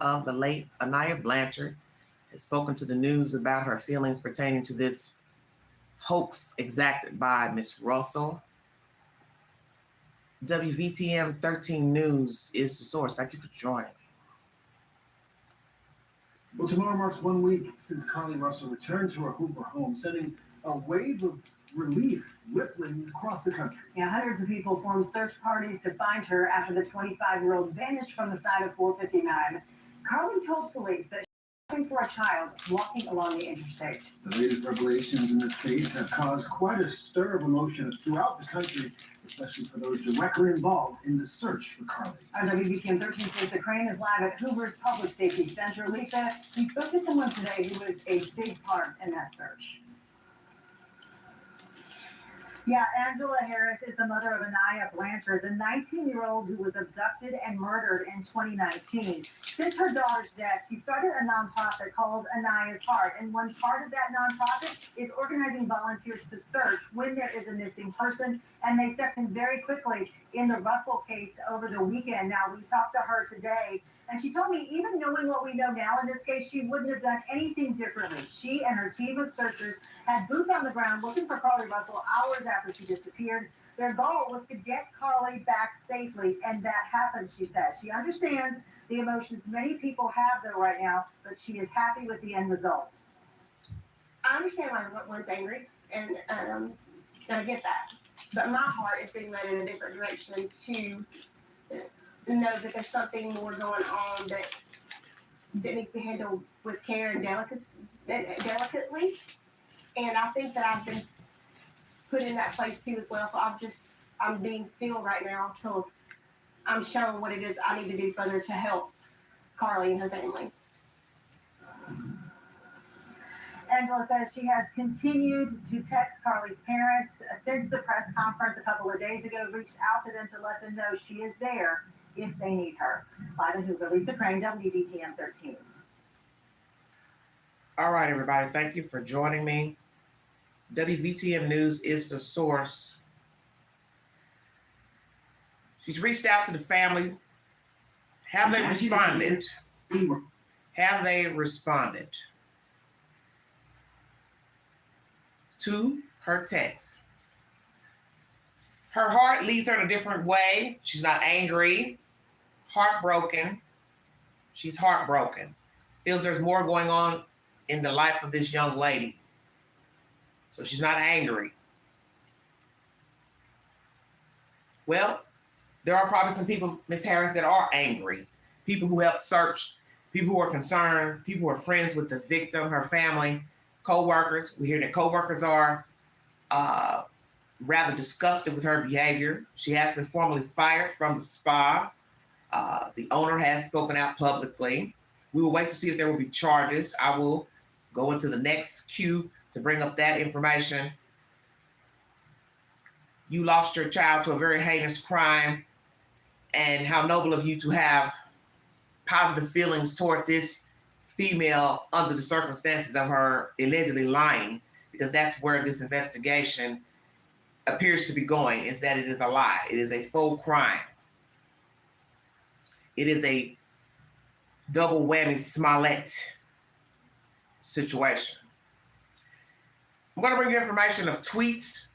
of the late Anaya Blanchard has spoken to the news about her feelings pertaining to this hoax exacted by Miss Russell. WVTM 13 News is the source. Thank you for joining. Well, tomorrow marks 1 week since Carlee Russell returned to her Hoover home, sending a wave of relief rippling across the country. Yeah, hundreds of people formed search parties to find her after the 25-year-old vanished from the side of 459. Carlee told police that she was looking for a child walking along the interstate. The latest revelations in this case have caused quite a stir of emotion throughout the country, especially for those directly involved in the search for Carlee. Our WBTM 13 Lisa Crane is live at Hoover's Public Safety Center. Lisa, we spoke to someone today who was a big part in that search. Yeah, Angela Harris is the mother of Anaya Blanchard, the 19-year-old who was abducted and murdered in 2019. Since her daughter's death, she started a nonprofit called Anaya's Heart, and one part of that nonprofit is organizing volunteers to search when there is a missing person, and they stepped in very quickly in the Russell case over the weekend. Now, we talked to her today, and she told me even knowing what we know now in this case, she wouldn't have done anything differently. She and her team of searchers had boots on the ground looking for Carlee Russell hours after she disappeared. Their goal was to get Carlee back safely, and that happened, she said. She understands the emotions many people have there right now, but she is happy with the end result. I understand why everyone's angry, and I get that. But my heart is being led in a different direction to know that there's something more going on that needs to be handled with care and delicately. And I think that I've been put in that place too as well. So I'm being still right now until I'm shown what it is I need to do further to help Carlee and her family. Angela says she has continued to text Carlee's parents since the press conference a couple of days ago, reached out to them to let them know she is there if they need her. Live in Hoover, Lisa Crane, WVTM 13. All right, everybody. Thank you for joining me. WVTM News is the source. She's reached out to the family. Have they responded? Have they responded to her text? Her heart leads her in a different way. She's not angry, heartbroken. She's heartbroken. Feels there's more going on in the life of this young lady. So she's not angry. Well, there are probably some people, Ms. Harris, that are angry. People who helped search, people who are concerned, people who are friends with the victim, her family, co-workers. We hear that co-workers are rather disgusted with her behavior. She has been formally fired from the spa. The owner has spoken out publicly. We will wait to see if there will be charges. I will go into the next queue to bring up that information. You lost your child to a very heinous crime, and how noble of you to have positive feelings toward this female under the circumstances of her allegedly lying, because that's where this investigation appears to be going, is that it is a lie. It is a faux crime. It is a double whammy Smollett situation. I'm going to bring you information of tweets,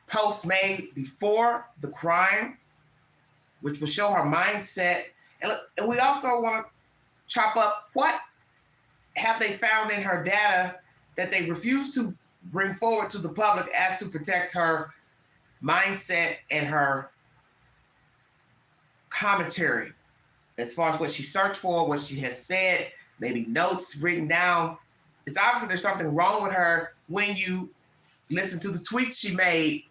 posts made before the crime, which will show her mindset. And we also want to chop up what have they found in her data that they refuse to bring forward to the public as to protect her mindset and her commentary as far as what she searched for, what she has said, maybe notes written down. It's obviously there's something wrong with her when you listen to the tweets she made.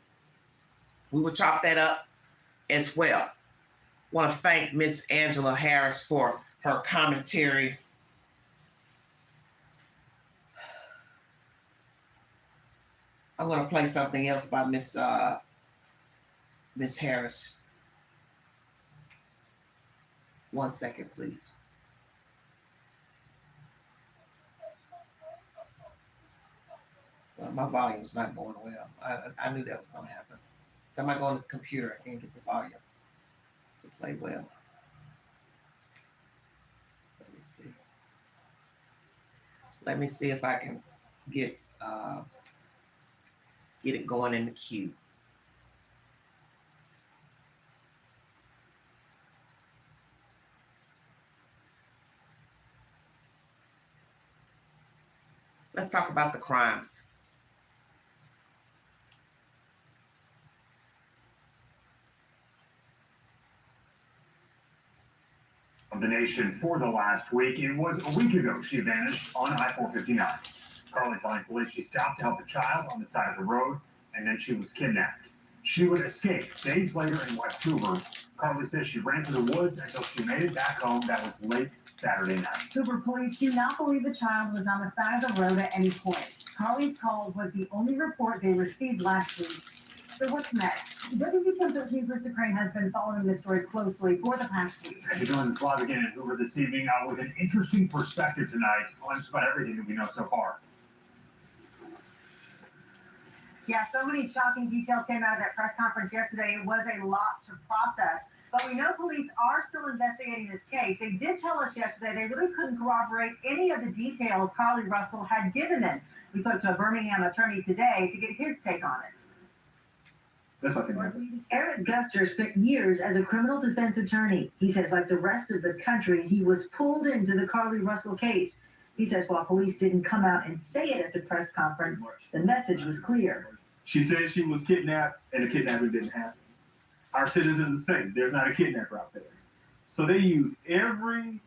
We will chop that up as well. I want to thank Miss Angela Harris for her commentary. I'm going to play something else by Miss Harris. 1 second, please. Well, my volume's not going well. I knew that was going to happen. So I might go on this computer. I can't get the volume to play well. see. Let me see if I can get it going in the queue. Let's talk about the crimes. Of the nation for the last week. It was a week ago she vanished on I-459. Carlee telling police she stopped to help a child on the side of the road, and then she was kidnapped. She would escape days later in West Hoover. Carlee says she ran to the woods until she made it back home. That was late Saturday night. Hoover police do not believe the child was on the side of the road at any point. Carlee's call was the only report they received last week. So what's next? WBTM 13's Lisa Crane has been following this story closely for the past week. And you're doing this live again in Hoover this evening with an interesting perspective tonight on just about everything that we know so far. Yeah, so many shocking details came out of that press conference yesterday. It was a lot to process. But we know police are still investigating this case. They did tell us yesterday they really couldn't corroborate any of the details Carlee Russell had given them. We spoke to a Birmingham attorney today to get his take on it. That's what I think. Eric Guster spent years as a criminal defense attorney. He says, like the rest of the country, he was pulled into the Carlee Russell case. He says while police didn't come out and say it at the press conference, the message was clear. She said she was kidnapped and the kidnapping didn't happen. Our citizens say there's not a kidnapper out there. So they use every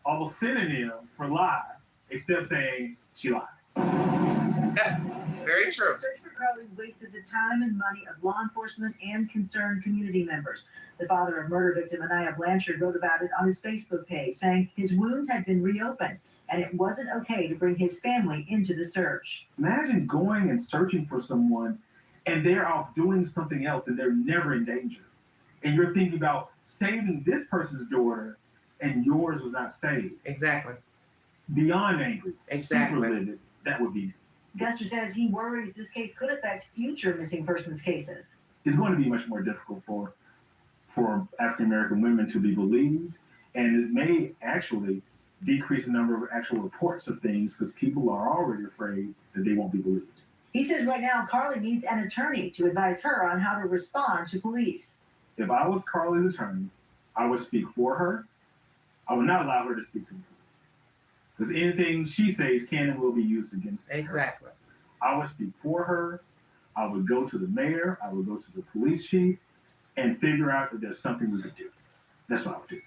almost synonym for lie except saying she lied. Yeah, very true. The search for Carlee wasted the time and money of law enforcement and concerned community members. The father of murder victim Anaya Blanchard wrote about it on his Facebook page, saying his wounds had been reopened and it wasn't okay to bring his family into the search. Imagine going and searching for someone and they're off doing something else and they're never in danger. And you're thinking about saving this person's daughter and yours was not saved. Exactly. Beyond angry. Exactly. Super livid. That would be. Guster says he worries this case could affect future missing persons cases. It's going to be much more difficult for African American women to be believed, and it may actually decrease the number of actual reports of things because people are already afraid that they won't be believed. He says right now Carlee needs an attorney to advise her on how to respond to police. If I was Carlee's attorney, I would speak for her. I would not allow her to speak to the police. Because anything she says can and will be used against her. Exactly. I would speak for her. I would go to the mayor. I would go to the police chief and figure out if there's something we could do. That's what I would do.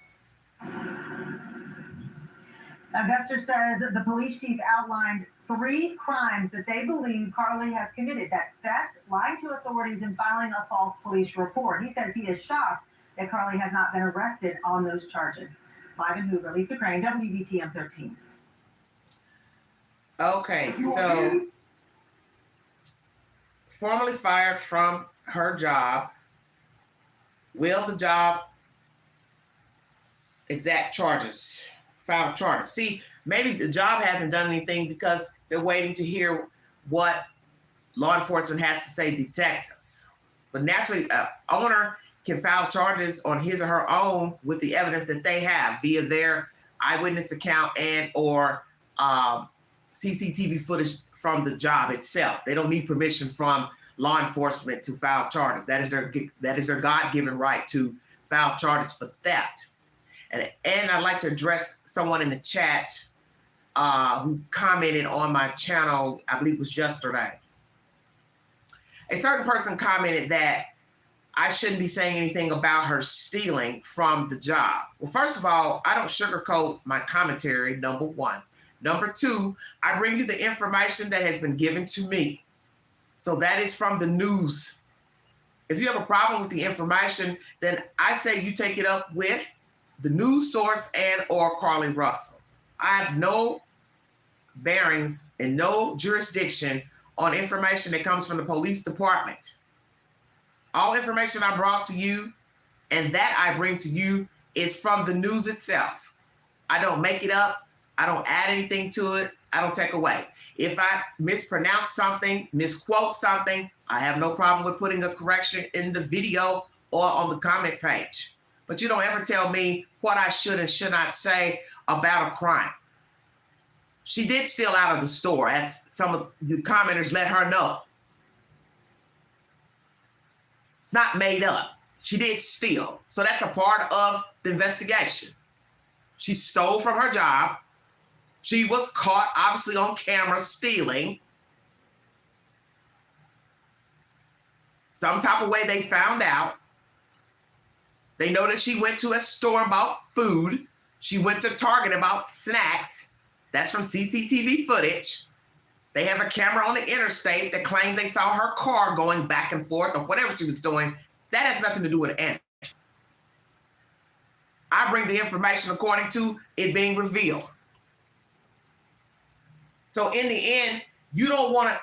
Now, Guster says the police chief outlined 3 crimes that they believe Carlee has committed. That's theft, lying to authorities, and filing a false police report. He says he is shocked that Carlee has not been arrested on those charges. Live in Hoover, Lisa Crane, WBTM 13. Okay, so formally fired from her job. Will the job exact charges, file charges? See, maybe the job hasn't done anything because they're waiting to hear what law enforcement has to say, detectives. But naturally, an owner can file charges on his or her own with the evidence that they have via their eyewitness account and or CCTV footage from the job itself. They don't need permission from law enforcement to file charges. That is their God-given right to file charges for theft. And I'd like to address someone in the chat who commented on my channel, I believe it was yesterday. A certain person commented that I shouldn't be saying anything about her stealing from the job. Well, first of all, I don't sugarcoat my commentary, number one. Number two, I bring you the information that has been given to me. So that is from the news. If you have a problem with the information, then I say you take it up with the news source and or Carlee Russell. I have no bearings and no jurisdiction on information that comes from the police department. All information I brought to you and that I bring to you is from the news itself. I don't make it up. I don't add anything to it. I don't take away. If I mispronounce something, misquote something, I have no problem with putting a correction in the video or on the comment page. but you don't ever tell me what I should and should not say about a crime. She did steal out of the store, as some of the commenters let her know. It's not made up. She did steal. So that's a part of the investigation. She stole from her job. She was caught, obviously, on camera stealing. Some type of way they found out. They know that she went to a store and bought food. She went to Target and bought snacks. That's from CCTV footage. They have a camera on the interstate that claims they saw her car going back and forth or whatever she was doing. That has nothing to do with Angela. I bring the information according to it being revealed. So in the end, you don't want to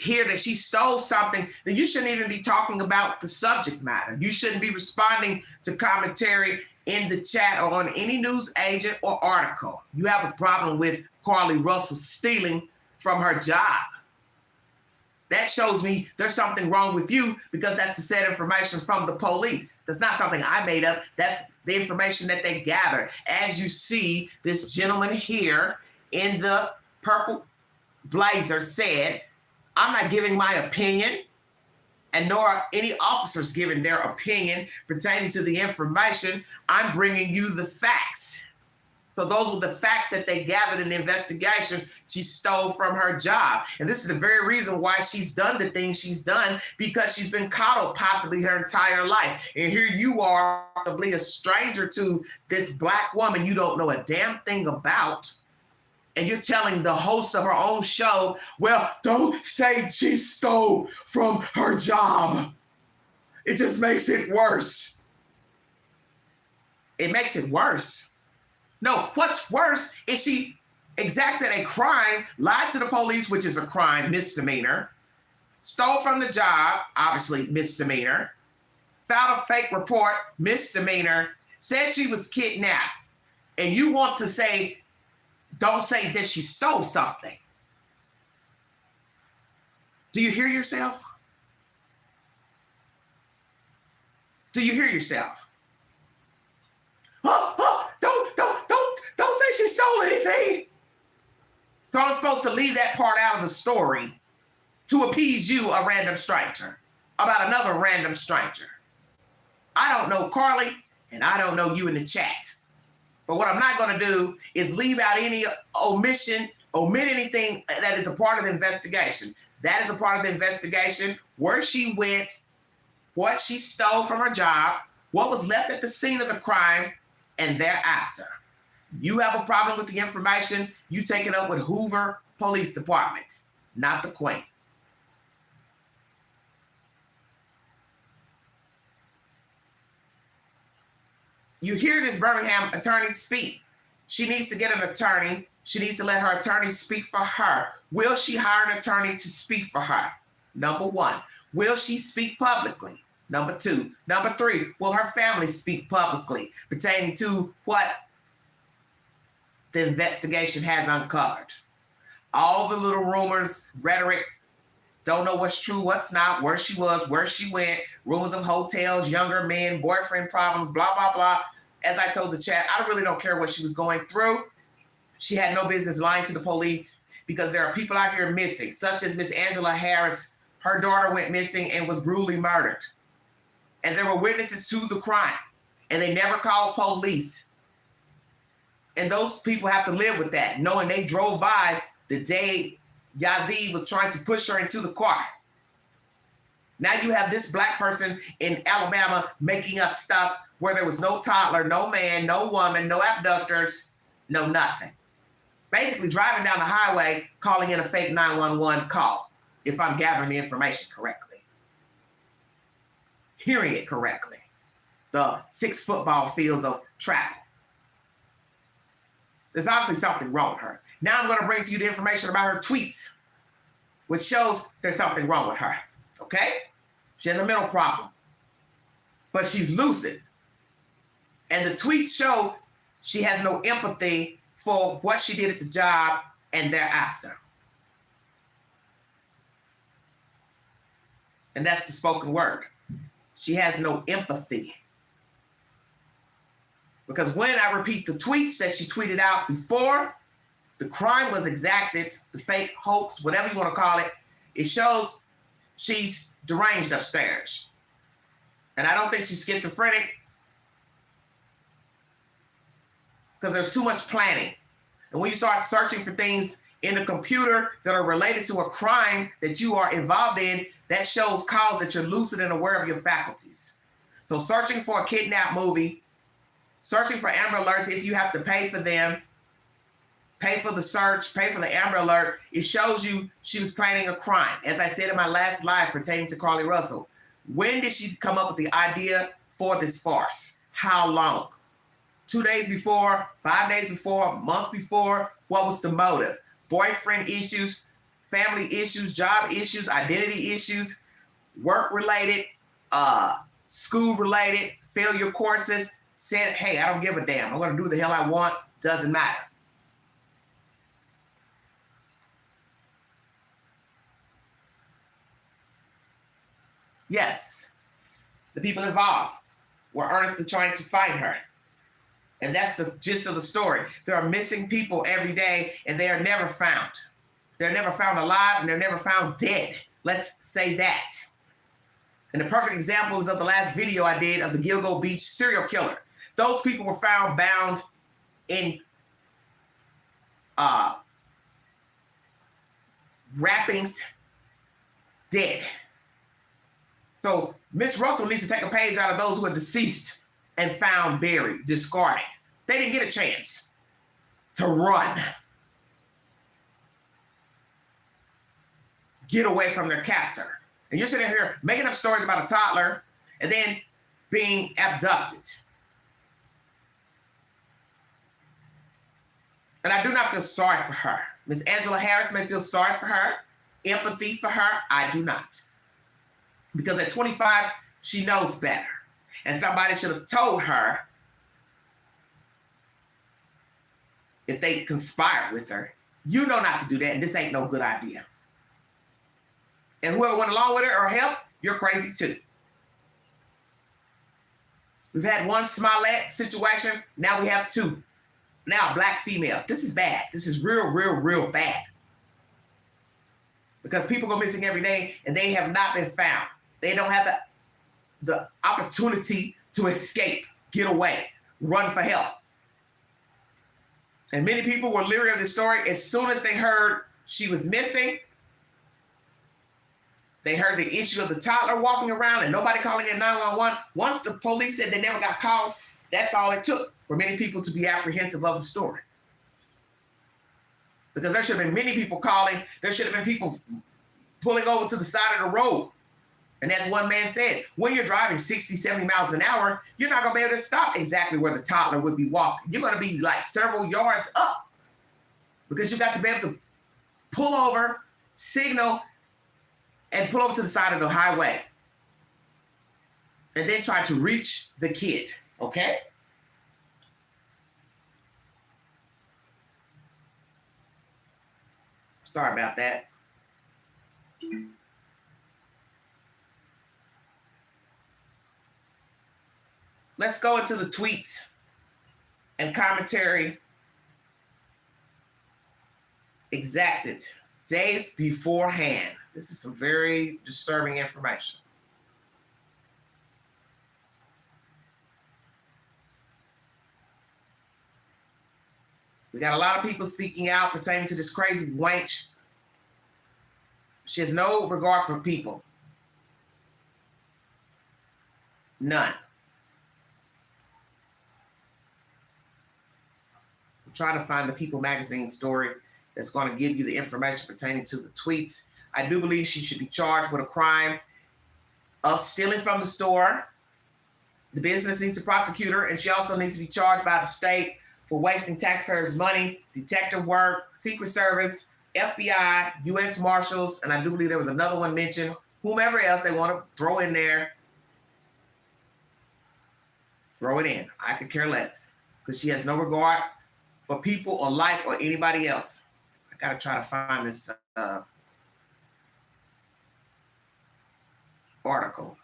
hear that she stole something, then you shouldn't even be talking about the subject matter. You shouldn't be responding to commentary in the chat or on any news agent or article. You have a problem with Carlee Russell stealing from her job. That shows me there's something wrong with you, because that's the said information from the police. That's not something I made up. That's the information that they gathered. As you see, this gentleman here in the purple blazer said, I'm not giving my opinion, and nor are any officers giving their opinion pertaining to the information. I'm bringing you the facts. So those were the facts that they gathered in the investigation. She stole from her job. And this is the very reason why she's done the things she's done, because she's been coddled possibly her entire life. And here you are, probably a stranger to this black woman you don't know a damn thing about. And you're telling the host of her own show, well, don't say she stole from her job. It just makes it worse. It makes it worse. No, what's worse is she exacted a crime, lied to the police, which is a crime, misdemeanor, stole from the job, obviously misdemeanor, filed a fake report, misdemeanor, said she was kidnapped. And you want to say, don't say that she stole something. Do you hear yourself? Do you hear yourself? Don't say she stole anything. So I'm supposed to leave that part out of the story to appease you, a random stranger, about another random stranger. I don't know Carlee, and I don't know you in the chat. But what I'm not going to do is leave out any omit anything that is a part of the investigation. That is a part of the investigation, where she went, what she stole from her job, what was left at the scene of the crime, and thereafter. You have a problem with the information, you take it up with Hoover Police Department, not the Queen. You hear this Birmingham attorney speak. She needs to get an attorney. She needs to let her attorney speak for her. Will she hire an attorney to speak for her? Number one. Will she speak publicly? Number two. Number three, will her family speak publicly pertaining to what the investigation has uncovered? All the little rumors, rhetoric, don't know what's true, what's not, where she was, where she went, rumors of hotels, younger men, boyfriend problems, blah, blah, blah. As I told the chat, I really don't care what she was going through. She had no business lying to the police, because there are people out here missing, such as Miss Angela Harris. Her daughter went missing and was brutally murdered. And there were witnesses to the crime, and they never called police. And those people have to live with that, knowing they drove by the day Yazid was trying to push her into the car. Now you have this black person in Alabama making up stuff where there was no toddler, no man, no woman, no abductors, no nothing. Basically driving down the highway, calling in a fake 911 call, if I'm gathering the information correctly. Hearing it correctly. The 6 football fields of travel. There's obviously something wrong with her. Now I'm going to bring to you the information about her tweets, which shows there's something wrong with her. Okay? She has a mental problem. But she's lucid. And the tweets show she has no empathy for what she did at the job and thereafter. And that's the spoken word. She has no empathy. Because when I repeat the tweets that she tweeted out before the crime was exacted, the fake hoax, whatever you want to call it, it shows she's deranged upstairs. And I don't think she's schizophrenic because there's too much planning. And when you start searching for things in the computer that are related to a crime that you are involved in, that shows cause that you're lucid and aware of your faculties. So searching for a kidnap movie, searching for Amber Alerts, if you have to pay for them, pay for the search, pay for the Amber Alert, it shows you she was planning a crime. As I said in my last live pertaining to Carlee Russell, when did she come up with the idea for this farce? How long? 2 days before, 5 days before, a month before? What was the motive? Boyfriend issues, family issues, job issues, identity issues, work-related, school-related, failure courses. Said, hey, I don't give a damn. I'm going to do the hell I want. Doesn't matter. Yes, the people involved were earnestly trying to find her. And that's the gist of the story. There are missing people every day, and they are never found. They're never found alive, and they're never found dead. Let's say that. And the perfect example is of the last video I did of the Gilgo Beach serial killer. Those people were found bound in wrappings, dead. So Miss Russell needs to take a page out of those who are deceased and found buried, discarded. They didn't get a chance to run, get away from their captor. And you're sitting here making up stories about a toddler and then being abducted. And I do not feel sorry for her. Miss Angela Harris may feel sorry for her, empathy for her. I do not. Because at 25, she knows better. And somebody should have told her, if they conspired with her, you know not to do that, and this ain't no good idea. And whoever went along with it or helped, you're crazy too. We've had one Smollett situation, now we have two. Now a black female. This is bad. This is real bad. Because people go missing every day and they have not been found. They don't have the opportunity to escape, get away, run for help. And many people were leery of this story as soon as they heard she was missing. They heard the issue of the toddler walking around and nobody calling in 911. Once the police said they never got calls, that's all it took for many people to be apprehensive of the story. Because there should have been many people calling. There should have been people pulling over to the side of the road. And as one man said, when you're driving 60, 70 miles an hour, you're not going to be able to stop exactly where the toddler would be walking. You're going to be like several yards up because you got to be able to pull over, signal, and pull over to the side of the highway. And then try to reach the kid, okay? Sorry about that. Let's go into the tweets and commentary exacted days beforehand. This is some very disturbing information. We got a lot of people speaking out pertaining to this crazy wench. She has no regard for people. None. I'm trying to find the People magazine story that's going to give you the information pertaining to the tweets. I do believe she should be charged with a crime of stealing from the store. The business needs to prosecute her, and she also needs to be charged by the state for wasting taxpayers' money, detective work, Secret Service, FBI, U.S. Marshals, and I do believe there was another one mentioned, whomever else they want to throw in there, throw it in. I could care less because she has no regard for people or life or anybody else. I got to try to find this article.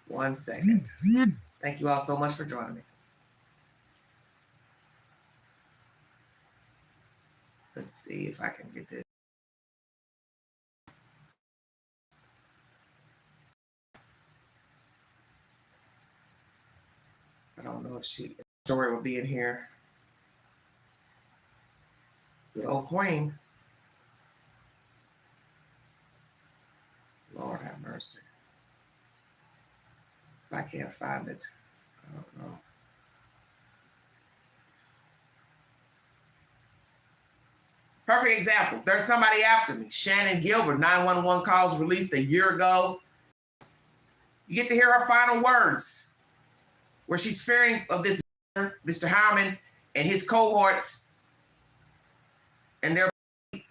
1 second. Thank you all so much for joining me. Let's see if I can get this. I don't know if story will be in here. Good old Queen. Lord have mercy. So I can't find it. I don't know. Perfect example. There's somebody after me. Shannon Gilbert, 911 calls released a year ago. You get to hear her final words, where she's fearing of this Mr. Harmon and his cohorts, and they're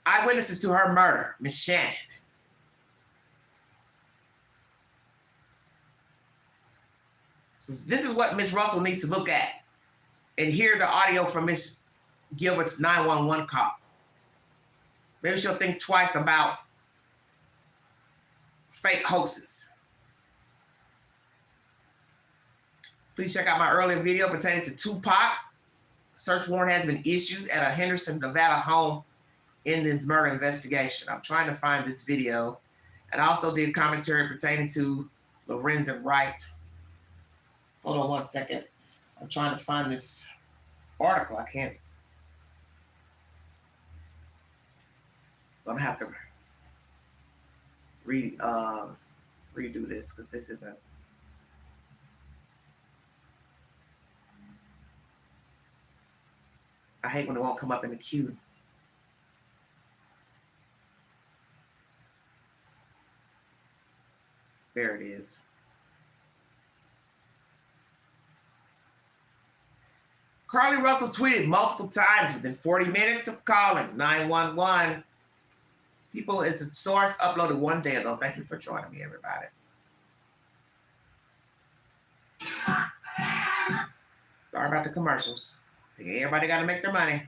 eyewitnesses to her murder, Miss Shannon. So this is what Miss Russell needs to look at and hear the audio from Miss Gilbert's 911 call. Maybe she'll think twice about fake hoaxes. Please check out my earlier video pertaining to Tupac. Search warrant has been issued at a Henderson, Nevada home in this murder investigation. I'm trying to find this video. And I also did commentary pertaining to Lorenzen Wright. Hold on one second. I'm trying to find this article. I can't. I'm gonna have to redo this because this isn't. I hate when it won't come up in the queue. There it is. Carlee Russell tweeted multiple times within 40 minutes of calling 911. People is a source uploaded one day ago. Thank you for joining me, everybody. Sorry about the commercials. Everybody got to make their money.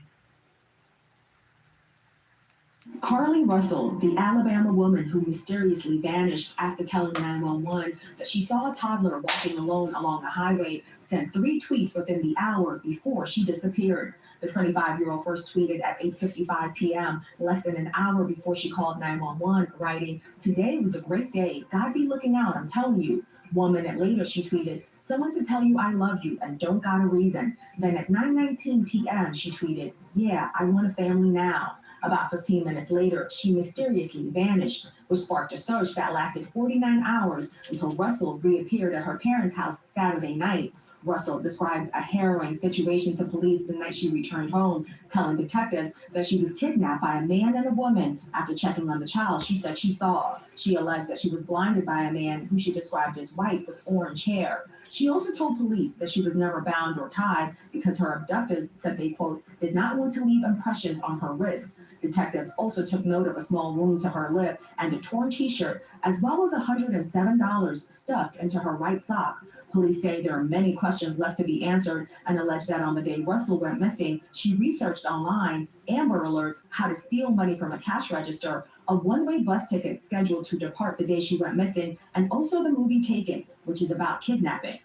Carlee Russell, the Alabama woman who mysteriously vanished after telling 911 that she saw a toddler walking alone along a highway, sent 3 tweets within the hour before she disappeared. The 25-year-old first tweeted at 8:55 p.m., less than an hour before she called 911, writing, "Today was a great day. God be looking out, I'm telling you." 1 minute later, she tweeted, "Someone to tell you I love you and don't got a reason." Then at 9:19 p.m., she tweeted, "Yeah, I want a family now." About 15 minutes later, she mysteriously vanished, which sparked a search that lasted 49 hours until Russell reappeared at her parents' house Saturday night. Russell described a harrowing situation to police the night she returned home, telling detectives that she was kidnapped by a man and a woman after checking on the child she said she saw. She alleged that she was blinded by a man who she described as white with orange hair. She also told police that she was never bound or tied because her abductors said they, quote, did not want to leave impressions on her wrist. Detectives also took note of a small wound to her lip and a torn t-shirt, as well as $107 stuffed into her right sock. Police say there are many questions left to be answered and allege that on the day Russell went missing, she researched online Amber Alerts, how to steal money from a cash register, a one-way bus ticket scheduled to depart the day she went missing, and also the movie Taken, which is about kidnapping.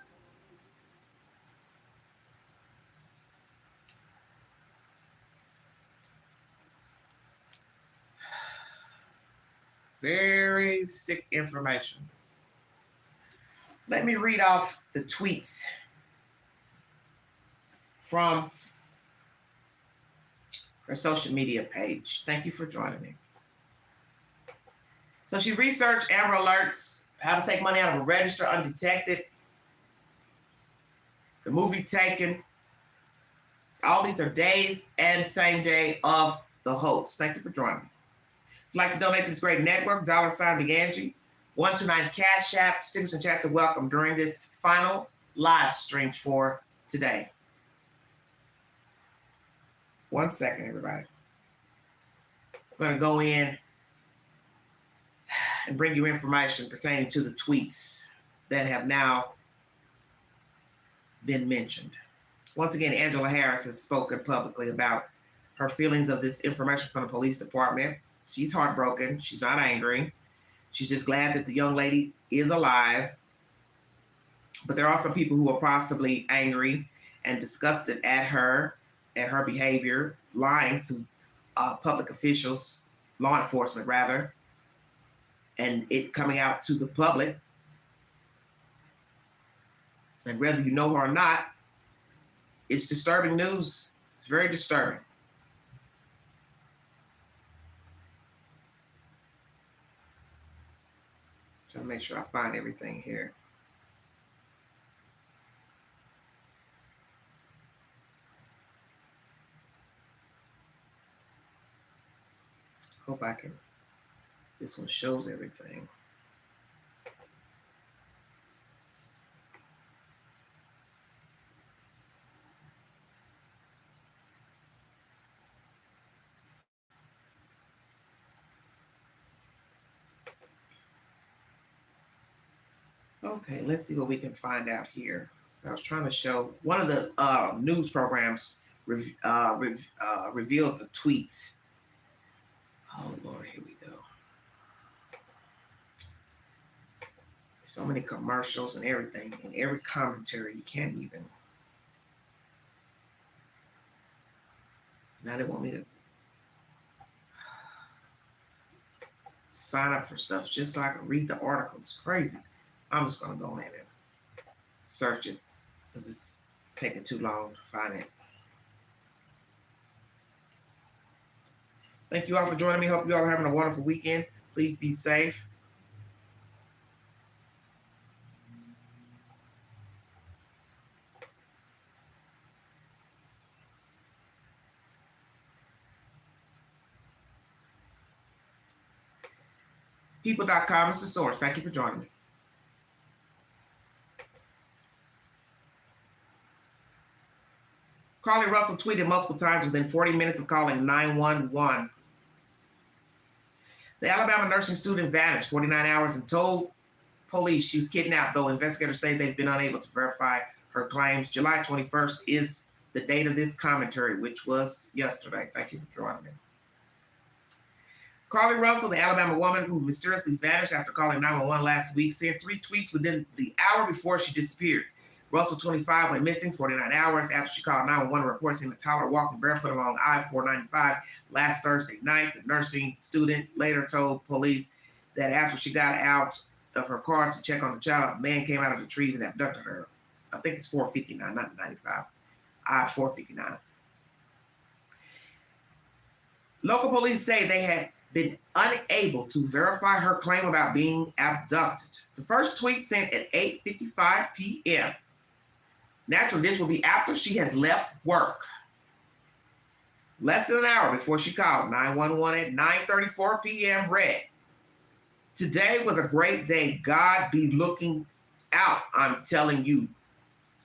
It's very sick information. Let me read off the tweets from her social media page. Thank you for joining me. So she researched Amber Alerts, how to take money out of a register undetected, the movie Taken. All these are days and same day of the hoax. Thank you for joining me. If you'd like to donate to this great network, $Big Angie, 129 Cash App, stickers and chat to welcome during this final live stream for today. 1 second, everybody. I'm going to go in and bring you information pertaining to the tweets that have now been mentioned. Once again, Angela Harris has spoken publicly about her feelings of this information from the police department. She's heartbroken. She's not angry. She's just glad that the young lady is alive. But there are some people who are possibly angry and disgusted at her behavior, lying to public officials, law enforcement rather, and it coming out to the public. And whether you know her or not, it's disturbing news. It's very disturbing. Trying to make sure I find everything here. Hope I can. This one shows everything. Okay, let's see what we can find out here. So I was trying to show one of the news programs revealed the tweets. Oh Lord, here we go. So many commercials and everything, and every commentary, you can't even. Now they want me to sign up for stuff just so I can read the article. It's crazy. I'm just gonna go in and search it because it's taking too long to find it. Thank you all for joining me. Hope you all are having a wonderful weekend. Please be safe. People.com is the source. Thank you for joining me. Carlee Russell tweeted multiple times within 40 minutes of calling 911. The Alabama nursing student vanished 49 hours and told police she was kidnapped, though investigators say they've been unable to verify her claims. July 21st is the date of this commentary, which was yesterday. Thank you for joining me. Carlee Russell, the Alabama woman who mysteriously vanished after calling 911 last week, sent 3 tweets within the hour before she disappeared. Russell, 25, went missing 49 hours after she called 911 reporting a toddler walking barefoot along I-495 last Thursday night. The nursing student later told police that after she got out of her car to check on the child, a man came out of the trees and abducted her. I think it's 459, not 95. I-459. Local police say they had been unable to verify her claim about being abducted. The first tweet sent at 8:55 p.m. Naturally, this will be after she has left work. Less than an hour before she called 911 at 9:34 p.m. read, "Today was a great day. God be looking out, I'm telling you!"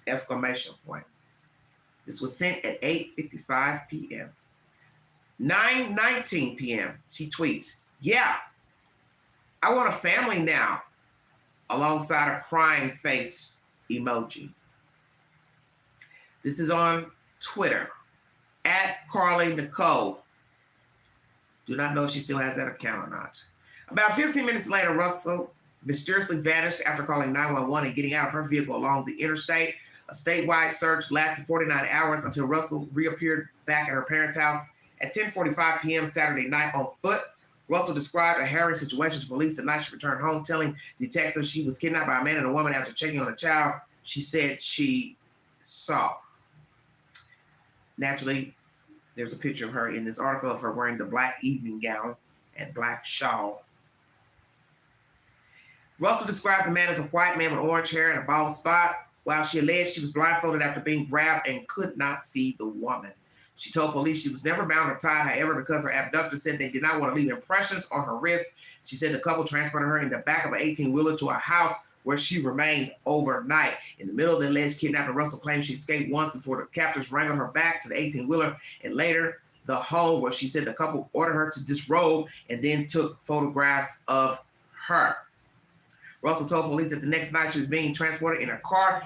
Exclamation point. This was sent at 8:55 p.m. 9:19 p.m. She tweets, "Yeah, I want a family now," alongside a crying face emoji. This is on Twitter, at Carlee Nicole. Do not know if she still has that account or not. About 15 minutes later, Russell mysteriously vanished after calling 911 and getting out of her vehicle along the interstate. A statewide search lasted 49 hours until Russell reappeared back at her parents' house at 10:45 p.m. Saturday night on foot. Russell described a harrowing situation to police the night she returned home, telling detectives she was kidnapped by a man and a woman after checking on a child she said she saw. Naturally, there's a picture of her in this article of her wearing the black evening gown and black shawl. Russell described the man as a white man with orange hair and a bald spot, while she alleged she was blindfolded after being grabbed and could not see the woman. She told police she was never bound or tied, however, because her abductor said they did not want to leave impressions on her wrist. She said the couple transported her in the back of an 18-wheeler to a house where she remained overnight. In the middle of the alleged kidnapping, Russell claimed she escaped once before the captors wrangled her back to the 18-wheeler and later the home, where she said the couple ordered her to disrobe and then took photographs of her. Russell told police that the next night she was being transported in her car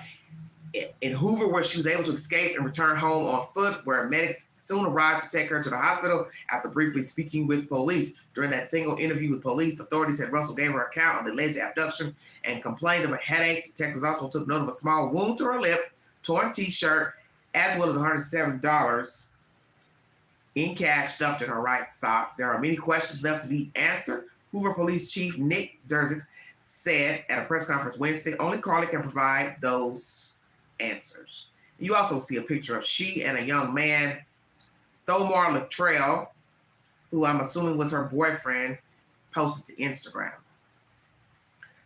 in Hoover, where she was able to escape and return home on foot, where medics soon arrived to take her to the hospital after briefly speaking with police. During that single interview with police, authorities said Russell gave her account of the alleged abduction and complained of a headache. Detectives also took note of a small wound to her lip, torn t-shirt, as well as $107 in cash stuffed in her right sock. There are many questions left to be answered. Hoover Police Chief Nick Derzix said at a press conference Wednesday, only Carlee can provide those answers. You also see a picture of she and a young man, Thomar Luttrell, who I'm assuming was her boyfriend, posted to Instagram.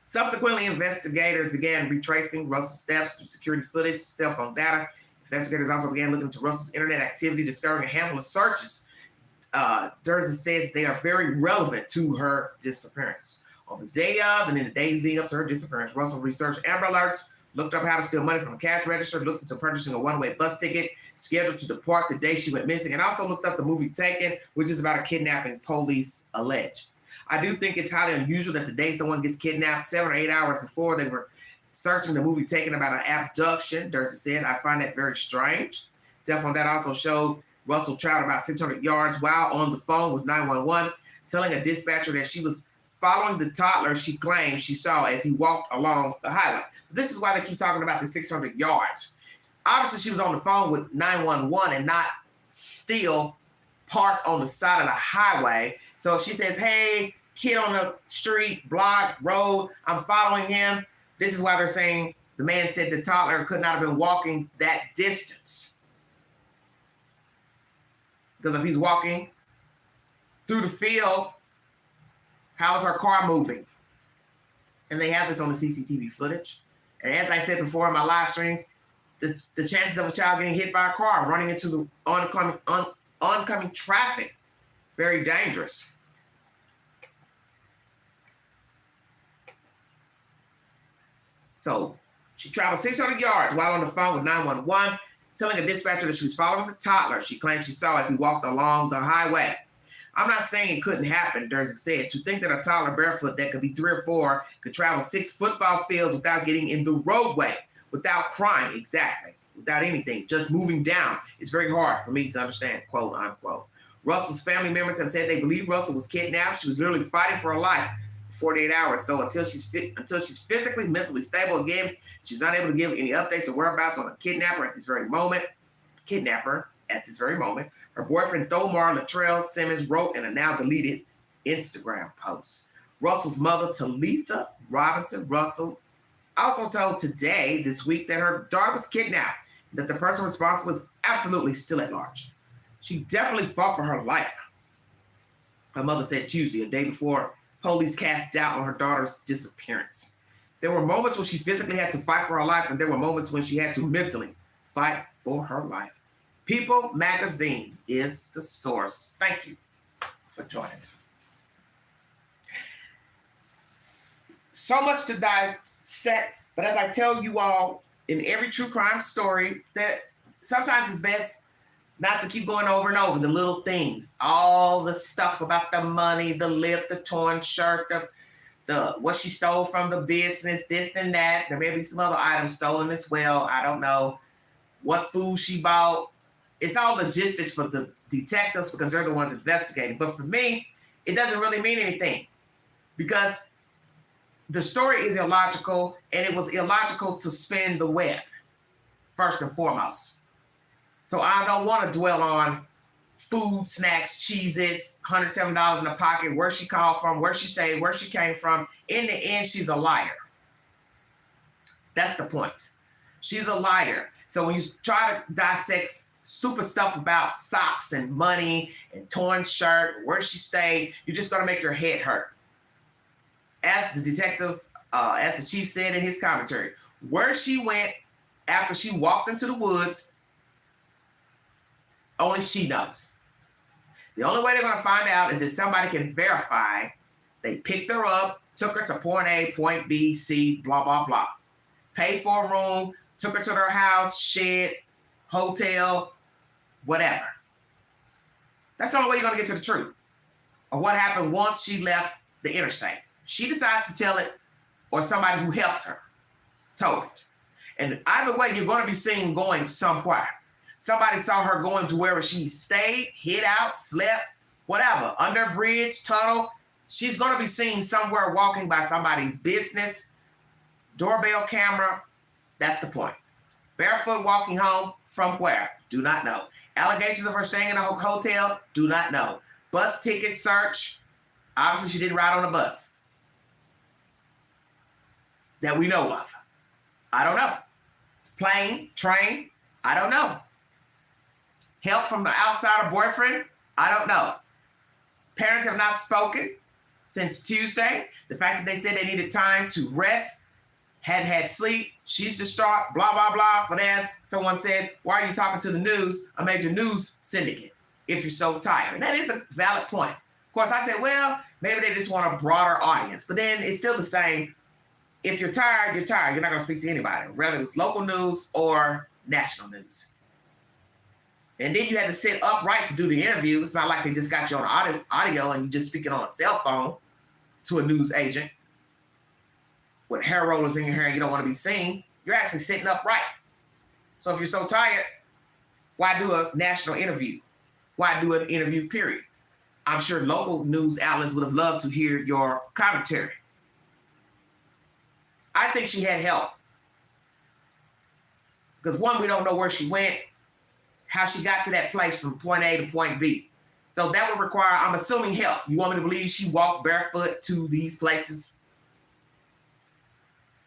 Subsequently, investigators began retracing Russell's steps through security footage, cell phone data. Investigators also began looking into Russell's internet activity, discovering a handful of searches. Derzis says they are very relevant to her disappearance. On the day of and in the days leading up to her disappearance, Russell researched Amber Alerts, looked up how to steal money from a cash register, looked into purchasing a one-way bus ticket, scheduled to depart the day she went missing, and also looked up the movie Taken, which is about a kidnapping police allege. I do think it's highly unusual that the day someone gets kidnapped 7 or 8 hours before they were searching the movie Taken about an abduction, Derzis said. I find that very strange. Cell phone data also showed Russell traveled about 600 yards while on the phone with 911, telling a dispatcher that she was following the toddler she claimed she saw as he walked along the highway. So this is why they keep talking about the 600 yards. Obviously, she was on the phone with 911 and not still parked on the side of the highway. So if she says, hey, kid on the street, block, road, I'm following him, this is why they're saying the man said the toddler could not have been walking that distance. Because if he's walking through the field, how is her car moving? And they have this on the CCTV footage. And as I said before in my live streams, the chances of a child getting hit by a car, running into the oncoming traffic, very dangerous. So she traveled 600 yards while on the phone with 911, telling a dispatcher that she was following the toddler she claimed she saw as he walked along the highway. I'm not saying it couldn't happen, Derzis said. To think that a toddler barefoot that could be 3 or 4 could travel 6 football fields without getting in the roadway, without crying, exactly, without anything, just moving down, it's very hard for me to understand, quote unquote. Russell's family members have said they believe Russell was kidnapped. She was literally fighting for her life for 48 hours. So until she's physically, mentally stable again, she's not able to give any updates or whereabouts on a kidnapper at this very moment. Her boyfriend, Thomar Luttrell Simmons, wrote in a now deleted Instagram post. Russell's mother, Talitha Robinson Russell, also told Today this week that her daughter was kidnapped, that the person responsible was absolutely still at large. She definitely fought for her life. Her mother said Tuesday, a day before police cast doubt on her daughter's disappearance. There were moments when she physically had to fight for her life, and there were moments when she had to mentally fight for her life. People Magazine is the source. Thank you for joining me. So much to dissect, but as I tell you all in every true crime story, that sometimes it's best not to keep going over and over the little things, all the stuff about the money, the lip, the torn shirt, the what she stole from the business, this and that. There may be some other items stolen as well. I don't know what food she bought. It's all logistics for the detectives because they're the ones investigating. But for me, it doesn't really mean anything because the story is illogical, and it was illogical to spin the web, first and foremost. So I don't want to dwell on food, snacks, Cheez-Its, $107 in the pocket, where she called from, where she stayed, where she came from. In the end, she's a liar. That's the point. She's a liar. So when you try to dissect stupid stuff about socks and money and torn shirt, where she stayed, you're just going to make your head hurt. As the detectives, as the chief said in his commentary, where she went after she walked into the woods, only she knows. The only way they're going to find out is if somebody can verify they picked her up, took her to point A, point B, C, blah, blah, blah. Paid for a room, took her to their house, shed, hotel, whatever. That's the only way you're going to get to the truth. Or what happened once she left the interstate. She decides to tell it, or somebody who helped her told it. And either way, you're going to be seen going somewhere. Somebody saw her going to wherever she stayed, hid out, slept, whatever, under a bridge, tunnel. She's going to be seen somewhere walking by somebody's business, doorbell camera. That's the point. Barefoot walking home from where? Do not know. Allegations of her staying in a hotel? Do not know. Bus ticket search? Obviously, she didn't ride on a bus that we know of. I don't know. Plane, train? I don't know. Help from the outsider boyfriend? I don't know. Parents have not spoken since Tuesday. The fact that they said they needed time to rest, hadn't had sleep, she's distraught, blah, blah, blah. But as someone said, why are you talking to the news, a major news syndicate, if you're so tired? And that is a valid point. Of course, I said, well, maybe they just want a broader audience. But then it's still the same. If you're tired, you're tired. You're not going to speak to anybody, whether it's local news or national news. And then you had to sit upright to do the interview. It's not like they just got you on audio and you just speaking on a cell phone to a news agent with hair rollers in your hair and you don't want to be seen. You're actually sitting upright. So if you're so tired, why do a national interview? Why do an interview, period? I'm sure local news outlets would have loved to hear your commentary. I think she had help. Because one, we don't know where she went, how she got to that place from point A to point B. So that would require, I'm assuming, help. You want me to believe she walked barefoot to these places?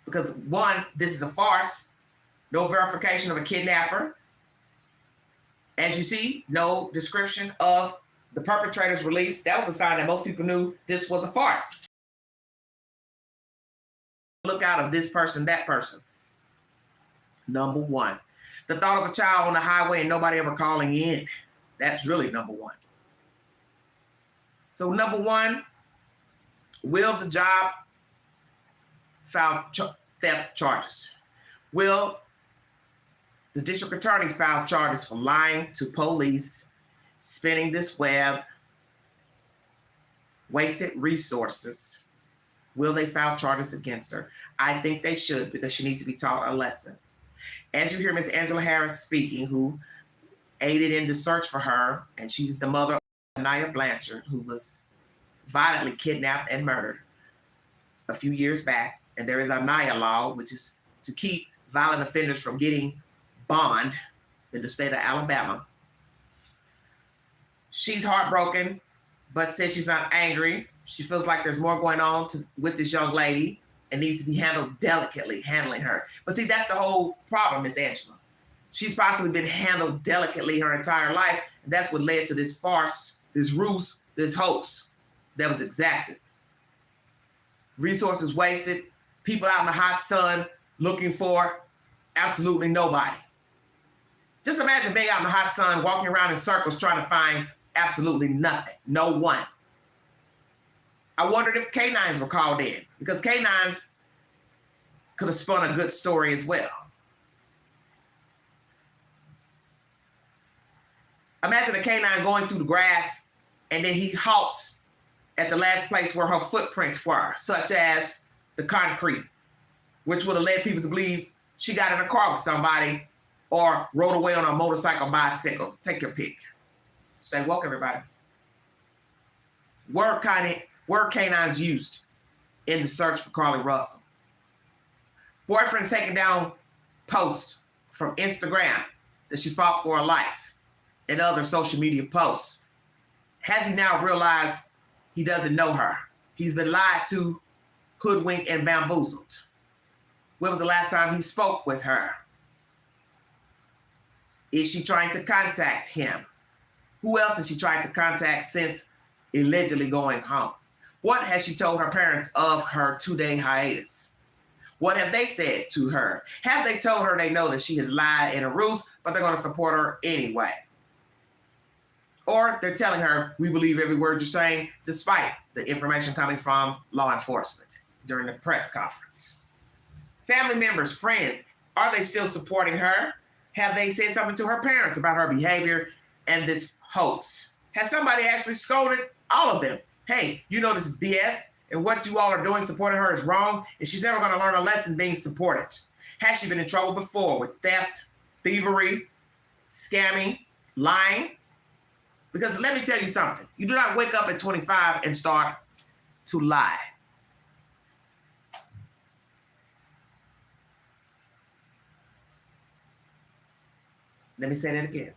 Because one, this is a farce. No verification of a kidnapper. As you see, no description of the perpetrator's release. That was a sign that most people knew this was a farce. Look out of this person, that person. Number one. The thought of a child on the highway and nobody ever calling in. That's really number one. So number one, will the job file theft charges? Will the district attorney file charges for lying to police, spinning this web, wasted resources? Will they file charges against her? I think they should, because she needs to be taught a lesson. As you hear Ms. Angela Harris speaking, who aided in the search for her, and she's the mother of Anaya Blanchard, who was violently kidnapped and murdered a few years back. And there is a Anaya law, which is to keep violent offenders from getting bond in the state of Alabama. She's heartbroken, but says she's not angry. She feels like there's more going on with this young lady and needs to be handled delicately, handling her. But see, that's the whole problem, Miss Angela. She's possibly been handled delicately her entire life, and that's what led to this farce, this ruse, this hoax that was exacted. Resources wasted, people out in the hot sun looking for absolutely nobody. Just imagine being out in the hot sun, walking around in circles trying to find absolutely nothing, no one. I wondered if canines were called in, because canines could have spun a good story as well. Imagine a canine going through the grass and then he halts at the last place where her footprints were, such as the concrete, which would have led people to believe she got in a car with somebody or rode away on a motorcycle, bicycle. Take your pick. Stay woke, everybody. Were canines used in the search for Carlee Russell? Boyfriend's taking down posts from Instagram that she fought for her life and other social media posts. Has he now realized he doesn't know her? He's been lied to, hoodwinked, and bamboozled. When was the last time he spoke with her? Is she trying to contact him? Who else has she tried to contact since allegedly going home? What has she told her parents of her 2-day hiatus? What have they said to her? Have they told her they know that she has lied in a ruse, but they're going to support her anyway? Or they're telling her, we believe every word you're saying, despite the information coming from law enforcement during the press conference. Family members, friends, are they still supporting her? Have they said something to her parents about her behavior and this hoax? Has somebody actually scolded all of them? Hey, you know this is BS, and what you all are doing supporting her is wrong, and she's never going to learn a lesson being supported. Has she been in trouble before with theft, thievery, scamming, lying? Because let me tell you something. You do not wake up at 25 and start to lie. Let me say that again.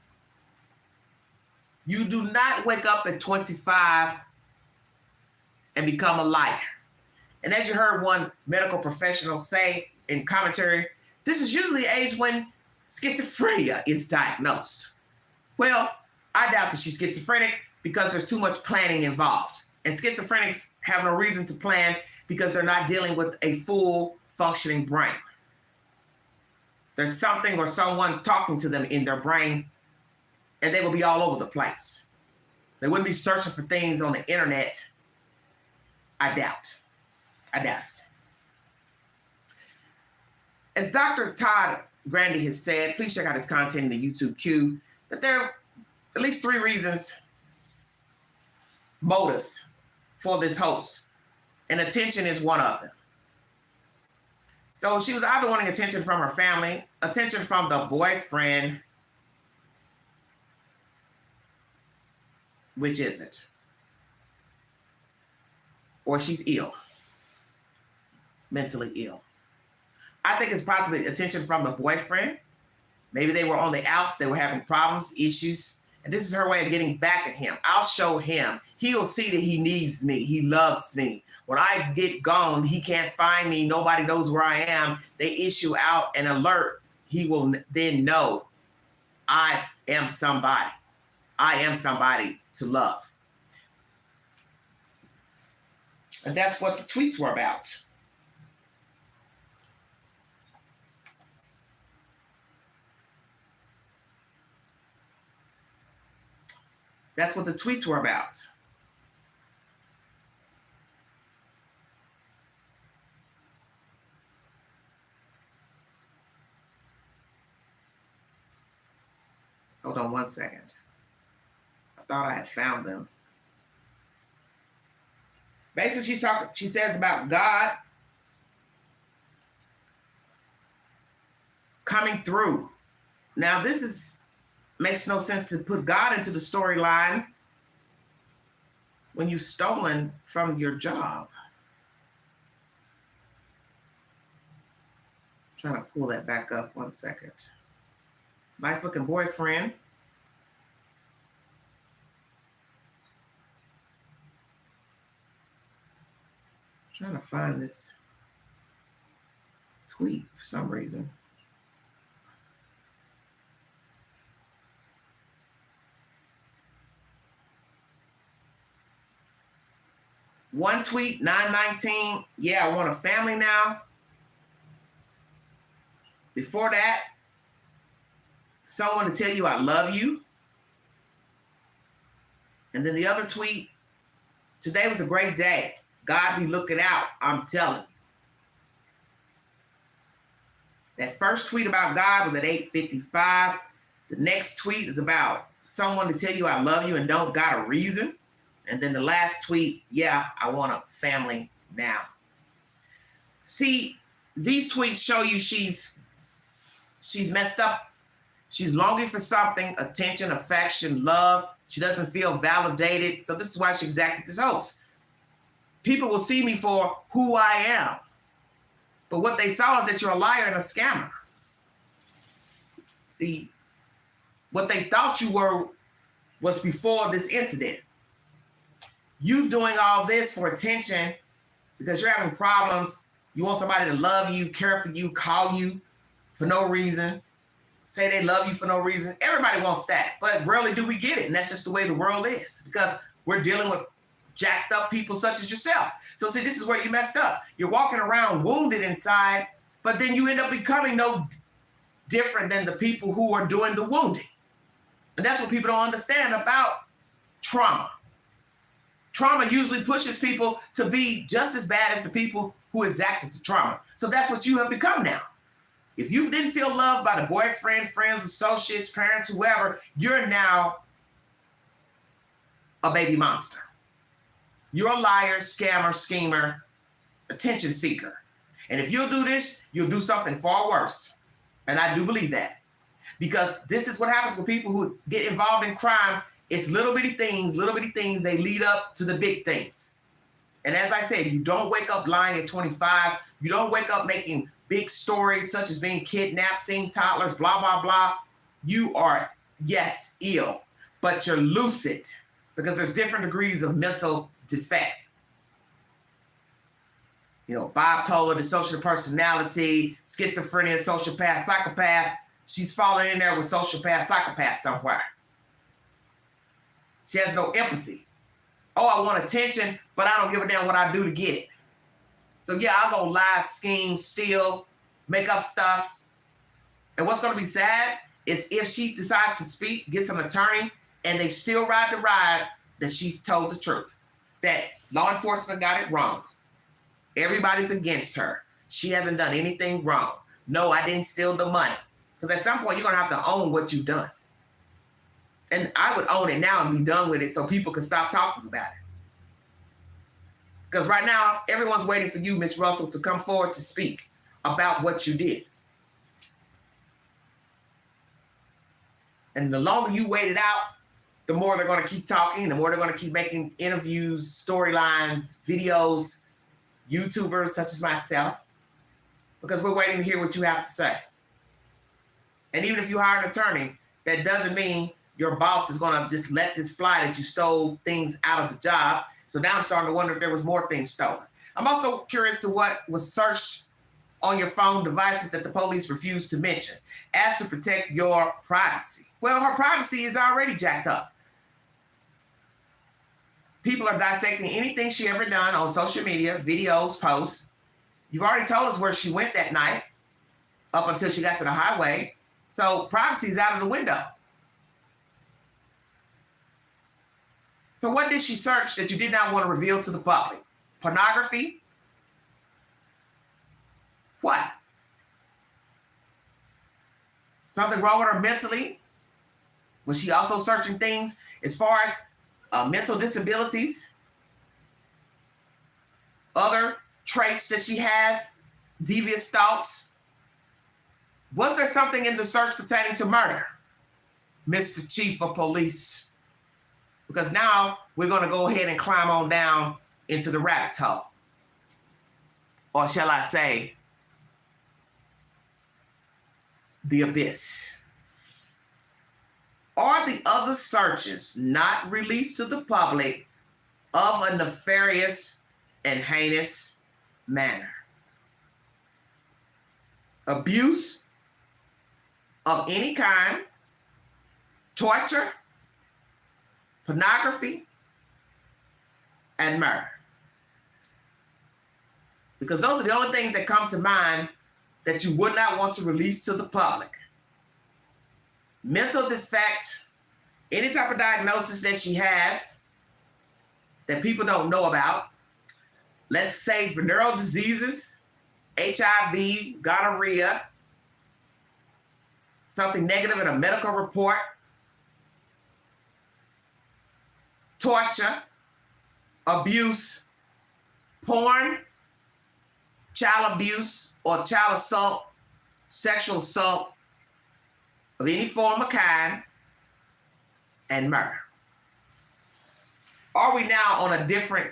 You do not wake up at 25 and become a liar. And as you heard one medical professional say in commentary, this is usually the age when schizophrenia is diagnosed. Well, I doubt that she's schizophrenic because there's too much planning involved. And schizophrenics have no reason to plan because they're not dealing with a full functioning brain. There's something or someone talking to them in their brain, and they will be all over the place. They wouldn't be searching for things on the internet. I doubt it. As Dr. Todd Grandy has said, please check out his content in the YouTube queue, that there are at least 3 motives for this hoax, and attention is one of them. So she was either wanting attention from her family, attention from the boyfriend, which is it? Or she's ill, mentally ill. I think it's possibly attention from the boyfriend. Maybe they were on the outs, they were having problems, issues, and this is her way of getting back at him. I'll show him. He'll see that he needs me. He loves me. When I get gone, he can't find me. Nobody knows where I am. They issue out an alert. He will then know I am somebody. I am somebody to love. And that's what the tweets were about. That's what the tweets were about. Hold on one second. I thought I had found them. Basically, she says about God coming through. Now, makes no sense to put God into the storyline when you've stolen from your job. I'm trying to pull that back up 1 second. Nice looking boyfriend. Trying to find this tweet for some reason. One tweet, 9/19. Yeah, I want a family now. Before that, someone to tell you I love you. And then the other tweet, today was a great day. God be looking out, I'm telling you. That first tweet about God was at 8:55. The next tweet is about someone to tell you I love you and don't got a reason. And then the last tweet, yeah, I want a family now. See, these tweets show you she's messed up. She's longing for something, attention, affection, love. She doesn't feel validated. So this is why she exacted this hoax. People will see me for who I am. But what they saw is that you're a liar and a scammer. See, what they thought you were was before this incident. You doing all this for attention because you're having problems. You want somebody to love you, care for you, call you for no reason, say they love you for no reason. Everybody wants that, but rarely do we get it. And that's just the way the world is because we're dealing with jacked up people such as yourself. So see, this is where you messed up. You're walking around wounded inside, but then you end up becoming no different than the people who are doing the wounding. And that's what people don't understand about trauma. Trauma usually pushes people to be just as bad as the people who exacted the trauma. So that's what you have become now. If you didn't feel loved by the boyfriend, friends, associates, parents, whoever, you're now a baby monster. You're a liar, scammer, schemer, attention seeker. And if you'll do this, you'll do something far worse. And I do believe that. Because this is what happens with people who get involved in crime. It's little bitty things, they lead up to the big things. And as I said, you don't wake up lying at 25. You don't wake up making big stories such as being kidnapped, seeing toddlers, blah, blah, blah. You are, yes, ill, but you're lucid because there's different degrees of mental defect. You know, bipolar, dissociative personality, schizophrenia, sociopath, psychopath. She's falling in there with sociopath, psychopath somewhere. She has no empathy. Oh, I want attention, but I don't give a damn what I do to get it. So yeah, I'll go lie, scheme, steal, make up stuff. And what's going to be sad is if she decides to speak, gets an attorney, and they still ride the ride, that she's told the truth. That law enforcement got it wrong. Everybody's against her. She hasn't done anything wrong. No, I didn't steal the money. Because at some point, you're going to have to own what you've done. And I would own it now and be done with it so people can stop talking about it. Because right now, everyone's waiting for you, Miss Russell, to come forward to speak about what you did. And the longer you wait it out, the more they're going to keep talking, the more they're going to keep making interviews, storylines, videos, YouTubers such as myself, because we're waiting to hear what you have to say. And even if you hire an attorney, that doesn't mean your boss is going to just let this fly that you stole things out of the job. So now I'm starting to wonder if there was more things stolen. I'm also curious to what was searched on your phone devices that the police refused to mention as to protect your privacy. Well, her privacy is already jacked up. People are dissecting anything she ever done on social media, videos, posts. You've already told us where she went that night up until she got to the highway. So privacy is out of the window. So what did she search that you did not want to reveal to the public? Pornography? What? Something wrong with her mentally? Was she also searching things as far as mental disabilities? Other traits that she has? Devious thoughts? Was there something in the search pertaining to murder, Mr. Chief of Police? Because now we're going to go ahead and climb on down into the rabbit hole. Or shall I say, the abyss. Are the other searches not released to the public of a nefarious and heinous manner? Abuse of any kind, torture, pornography, and murder. Because those are the only things that come to mind that you would not want to release to the public. Mental defect, any type of diagnosis that she has that people don't know about. Let's say venereal diseases, HIV, gonorrhea, something negative in a medical report, torture, abuse, porn, child abuse or child assault, sexual assault of any form or kind, and murder. Are we now on a different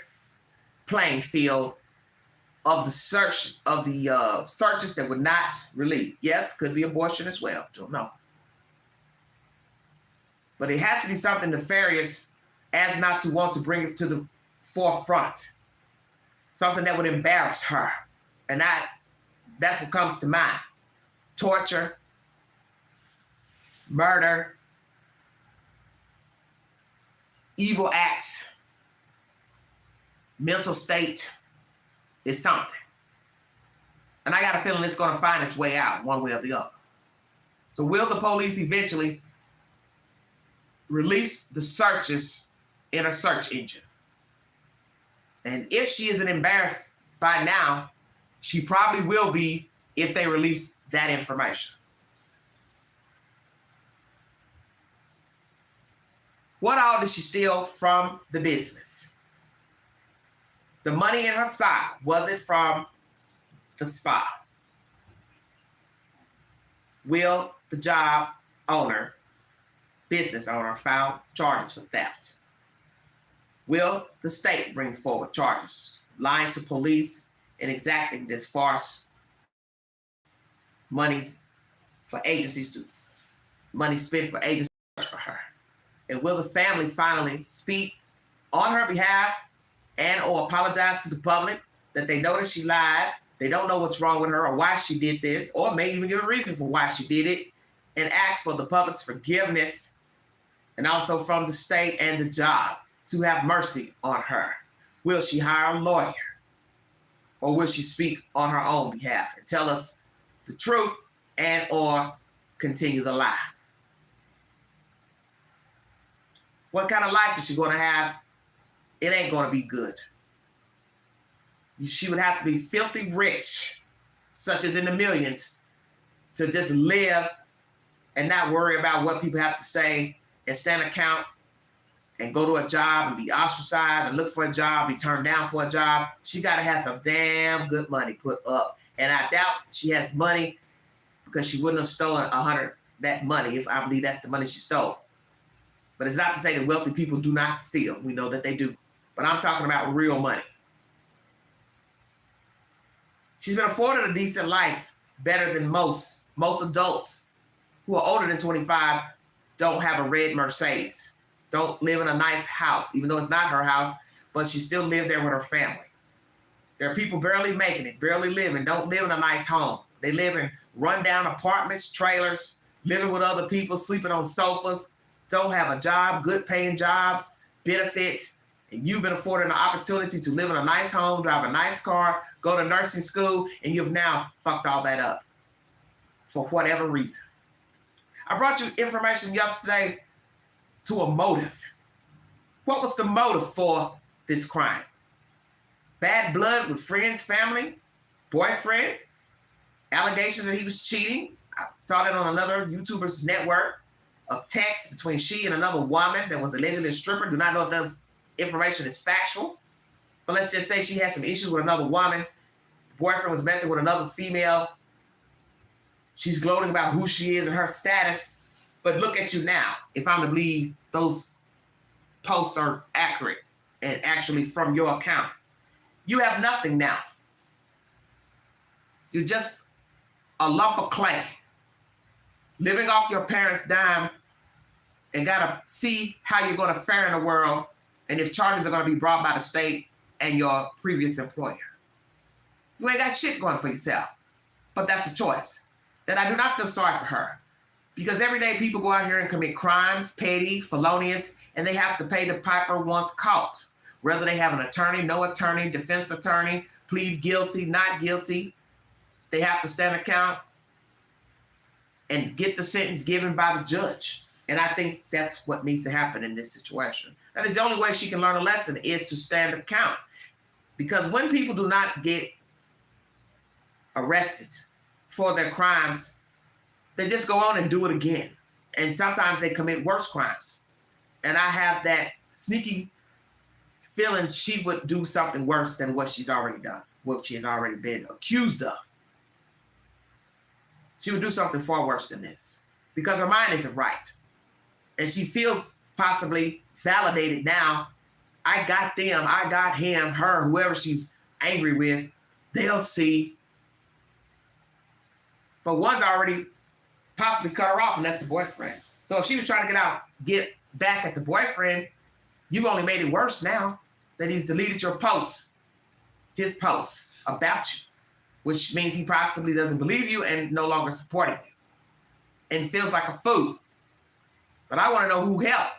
playing field of the search of the searches that were not released? Yes, could be abortion as well. Don't know. But it has to be something nefarious as not to want to bring it to the forefront. Something that would embarrass her. And that's what comes to mind. Torture, murder, evil acts, mental state is something. And I got a feeling it's going to find its way out one way or the other. So will the police eventually release the searches in a search engine? And if she isn't embarrassed by now, she probably will be if they release that information. What all did she steal from the business? The money in her sock, was it from the spa. Will the job owner, business owner, file charges for theft? Will the state bring forward charges, lying to police and exacting this farce monies for agencies to money spent for agencies for her? And will the family finally speak on her behalf and or apologize to the public that they know that she lied, they don't know what's wrong with her or why she did this, or may even give a reason for why she did it, and ask for the public's forgiveness and also from the state and the job to have mercy on her? Will she hire a lawyer, or will she speak on her own behalf and tell us the truth and or continue the lie? What kind of life is she going to have? It ain't going to be good. She would have to be filthy rich, such as in the millions, to just live and not worry about what people have to say and stand account and go to a job and be ostracized and look for a job, be turned down for a job. She got to have some damn good money put up. And I doubt she has money, because she wouldn't have stolen that money if I believe that's the money she stole. But it's not to say that wealthy people do not steal. We know that they do. But I'm talking about real money. She's been afforded a decent life, better than most. Most adults who are older than 25 don't have a red Mercedes, don't live in a nice house, even though it's not her house, but she still lives there with her family. There are people barely making it, barely living, don't live in a nice home. They live in rundown apartments, trailers, living with other people, sleeping on sofas, don't have a job, good paying jobs, benefits, and you've been afforded an opportunity to live in a nice home, drive a nice car, go to nursing school, and you've now fucked all that up for whatever reason. I brought you information yesterday to a motive. What was the motive for this crime? Bad blood with friends, family, boyfriend, allegations that he was cheating. I saw that on another YouTuber's network of texts between she and another woman that was allegedly a stripper. Do not know if that information is factual, but let's just say she had some issues with another woman. The boyfriend was messing with another female. She's gloating about who she is and her status. But look at you now. If I'm to believe those posts are accurate and actually from your account, you have nothing now. You're just a lump of clay, living off your parents' dime, and gotta see how you're gonna fare in the world and if charges are gonna be brought by the state and your previous employer. You ain't got shit going for yourself, but that's a choice. That I do not feel sorry for her, because every day people go out here and commit crimes, petty, felonious, and they have to pay the piper once caught. Whether they have an attorney, no attorney, defense attorney, plead guilty, not guilty, they have to stand account and get the sentence given by the judge. And I think that's what needs to happen in this situation. That is the only way she can learn a lesson, is to stand account. Because when people do not get arrested for their crimes, they just go on and do it again. And sometimes they commit worse crimes. And I have that sneaky feeling she would do something worse than what she's already done, what she has already been accused of. She would do something far worse than this, because her mind isn't right. And she feels possibly validated now. I got them, I got him, her, whoever she's angry with, they'll see. But one's already possibly cut her off, and that's the boyfriend. So if she was trying to get back at the boyfriend, you've only made it worse now that he's deleted your posts, his posts about you, which means he possibly doesn't believe you and no longer supporting you and feels like a fool. But I want to know who helped,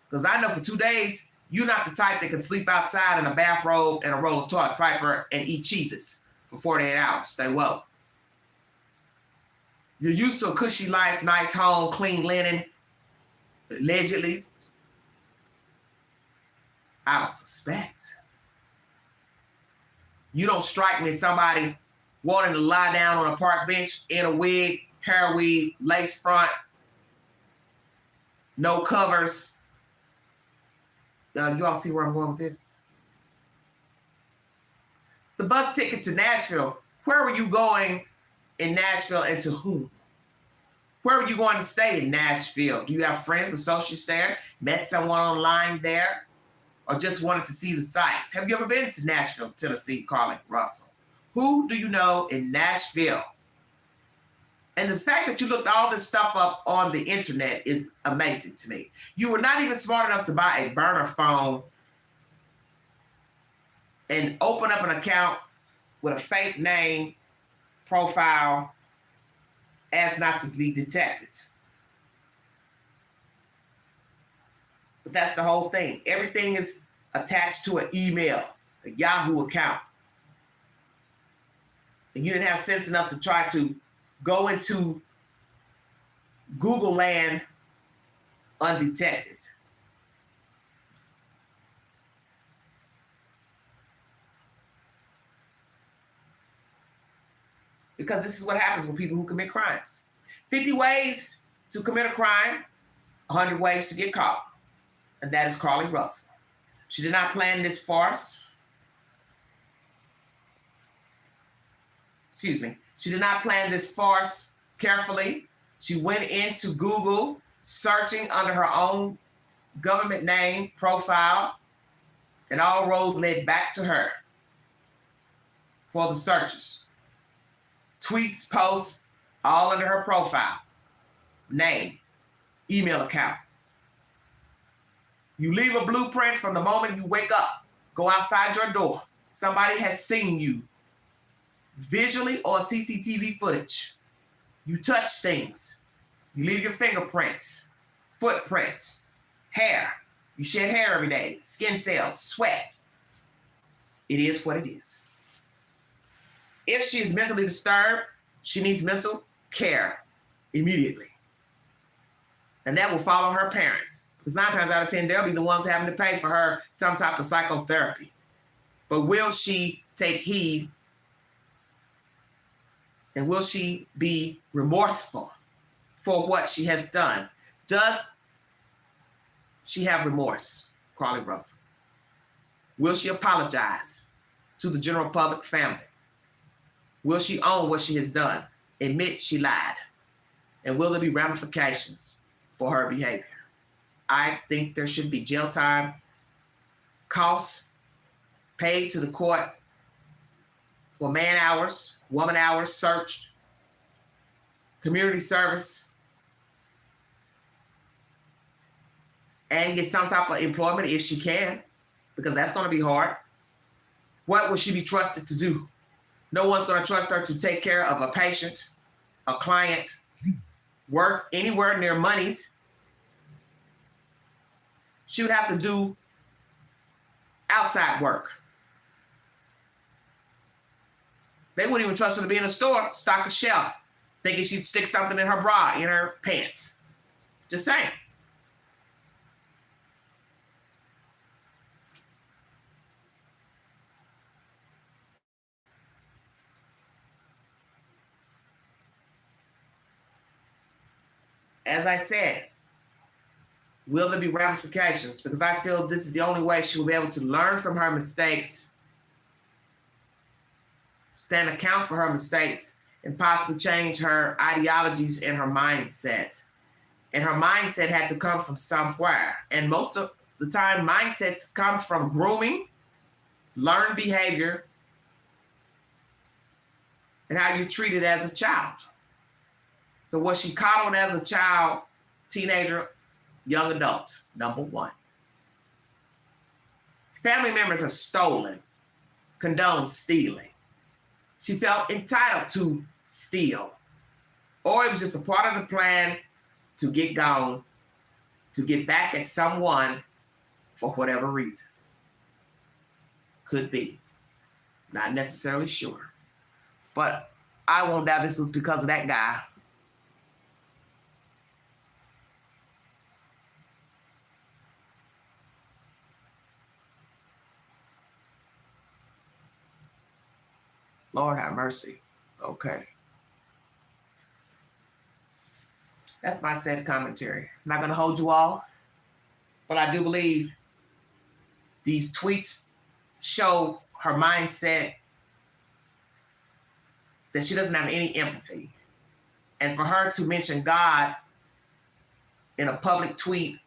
because I know for 2 days, you're not the type that can sleep outside in a bathrobe and a roll of toilet paper and eat cheeses for 48 hours. Stay woke. You're used to a cushy life, nice home, clean linen, allegedly. I don't suspect. You don't strike me as somebody wanting to lie down on a park bench in a wig, hair weave, lace front, no covers. You all see where I'm going with this? The bus ticket to Nashville Where were you going in Nashville and to whom? Where were you going to stay in Nashville? Do you have friends, associates there? Met someone online there? Or just wanted to see the sights? Have you ever been to Nashville, Tennessee, Carlee Russell? Who do you know in Nashville? And the fact that you looked all this stuff up on the internet is amazing to me. You were not even smart enough to buy a burner phone and open up an account with a fake name, profile, as not to be detected. But that's the whole thing. Everything is attached to an email, a Yahoo account. And you didn't have sense enough to try to go into Google land undetected. Because this is what happens with people who commit crimes. 50 ways to commit a crime, 100 ways to get caught. And that is Carlee Russell. She did not plan this farce. Excuse me. She did not plan this farce carefully. She went into Google, searching under her own government name, profile, and all roads led back to her for the searches. Tweets, posts, all under her profile, name, email account. You leave a blueprint from the moment you wake up, go outside your door. Somebody has seen you visually or CCTV footage. You touch things. You leave your fingerprints, footprints, hair. You shed hair every day, skin cells, sweat. It is what it is. If she is mentally disturbed, she needs mental care immediately. And that will follow her parents. Because 9 times out of 10, they'll be the ones having to pay for her some type of psychotherapy. But will she take heed? And will she be remorseful for what she has done? Does she have remorse, Carlee Russell? Will she apologize to the general public family? Will she own what she has done? Admit she lied? And will there be ramifications for her behavior? I think there should be jail time, costs paid to the court for man hours, woman hours searched, community service, and get some type of employment if she can, because that's going to be hard. What will she be trusted to do? No one's going to trust her to take care of a patient, a client, work anywhere near Money's. She would have to do outside work. They wouldn't even trust her to be in a store, stock a shelf, thinking she'd stick something in her bra, in her pants. Just saying. As I said, will there be ramifications? Because I feel this is the only way she will be able to learn from her mistakes, stand account for her mistakes, and possibly change her ideologies and her mindset. And her mindset had to come from somewhere. And most of the time, mindsets come from grooming, learned behavior, and how you're treated as a child. So was she coddled as a child, teenager, young adult? Number one. Family members have stolen, condoned stealing. She felt entitled to steal. Or it was just a part of the plan to get gone, to get back at someone for whatever reason. Could be. Not necessarily sure. But I won't doubt this was because of that guy. Lord have mercy. Okay. That's my sad commentary. I'm not going to hold you all, but I do believe these tweets show her mindset that she doesn't have any empathy. And for her to mention God in a public tweet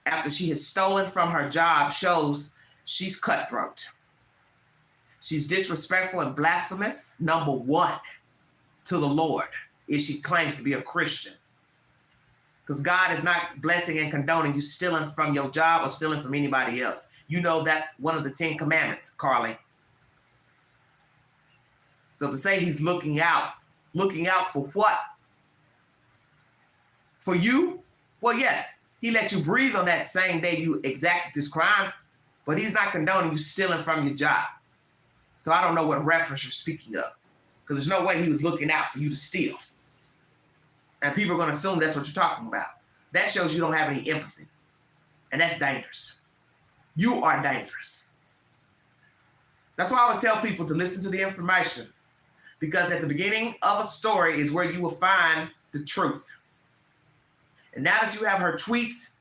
after she has stolen from her job shows she's cutthroat. She's disrespectful and blasphemous, number one, to the Lord, if she claims to be a Christian. Because God is not blessing and condoning you stealing from your job or stealing from anybody else. You know that's one of the 10 commandments, Carlee. So to say he's looking out for what? For you? Well, yes, he let you breathe on that same day you exacted this crime, but he's not condoning you stealing from your job. So I don't know what reference you're speaking of, because there's no way he was looking out for you to steal. And people are going to assume that's what you're talking about. That shows you don't have any empathy. And that's dangerous. You are dangerous. That's why I always tell people to listen to the information, because at the beginning of a story is where you will find the truth. And now that you have her tweets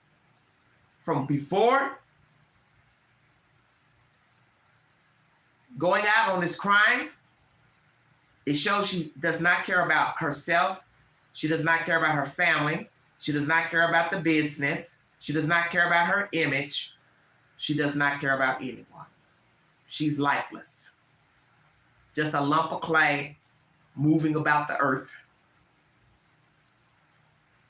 from before going out on this crime, it shows she does not care about herself. She does not care about her family. She does not care about the business. She does not care about her image. She does not care about anyone. She's lifeless. Just a lump of clay moving about the earth.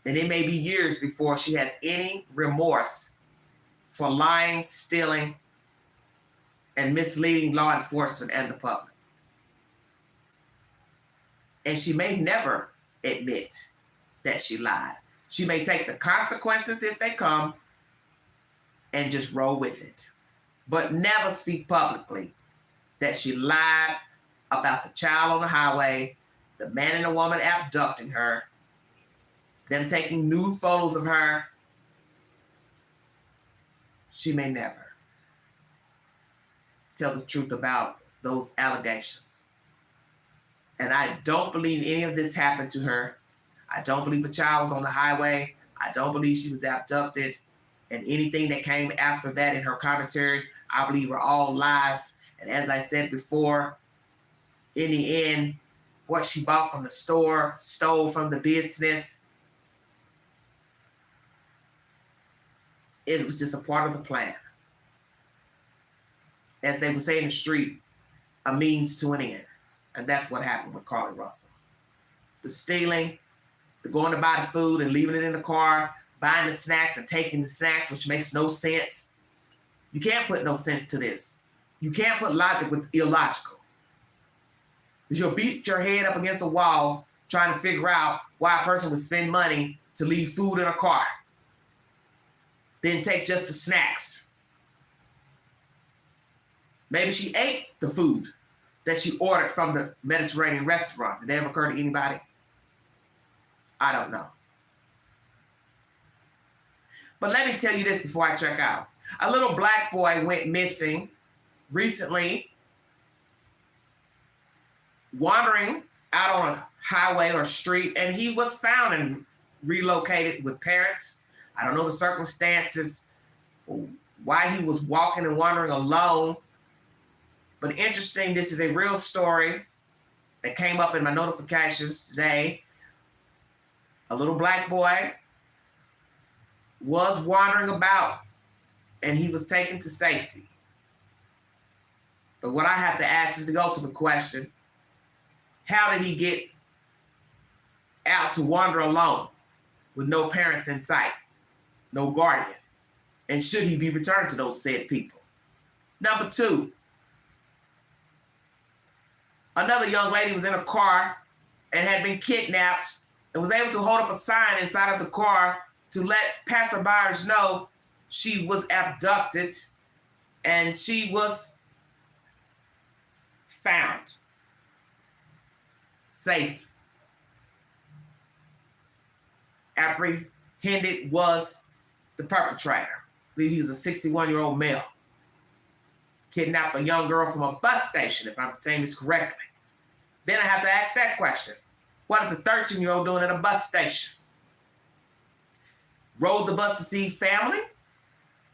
And it may be years before she has any remorse for lying, stealing, and misleading law enforcement and the public. And she may never admit that she lied. She may take the consequences if they come and just roll with it, but never speak publicly that she lied about the child on the highway, the man and the woman abducting her, them taking nude photos of her. She may never tell the truth about those allegations. And I don't believe any of this happened to her. I don't believe a child was on the highway. I don't believe she was abducted. And anything that came after that in her commentary, I believe are all lies. And as I said before, in the end, what she bought from the store, stole from the business, it was just a part of the plan. As they would say in the street, a means to an end. And that's what happened with Carlee Russell. The stealing, the going to buy the food and leaving it in the car, buying the snacks and taking the snacks, which makes no sense. You can't put no sense to this. You can't put logic with illogical. Because you'll beat your head up against a wall trying to figure out why a person would spend money to leave food in a car. Then take just the snacks. Maybe she ate the food that she ordered from the Mediterranean restaurant. Did that ever occur to anybody? I don't know. But let me tell you this before I check out. A little black boy went missing recently, wandering out on a highway or street, and he was found and relocated with parents. I don't know the circumstances, why he was walking and wandering alone. But interesting, this is a real story that came up in my notifications today. A little black boy was wandering about and he was taken to safety. But what I have to ask is the ultimate question: how did he get out to wander alone with no parents in sight, no guardian? And should he be returned to those said people? Number two, another young lady was in a car and had been kidnapped and was able to hold up a sign inside of the car to let passerbyers know she was abducted and she was found safe. Apprehended was the perpetrator. I believe he was a 61-year-old male. Kidnapped a young girl from a bus station, if I'm saying this correctly. Then I have to ask that question: what is a 13-year-old doing at a bus station? Rode the bus to see family,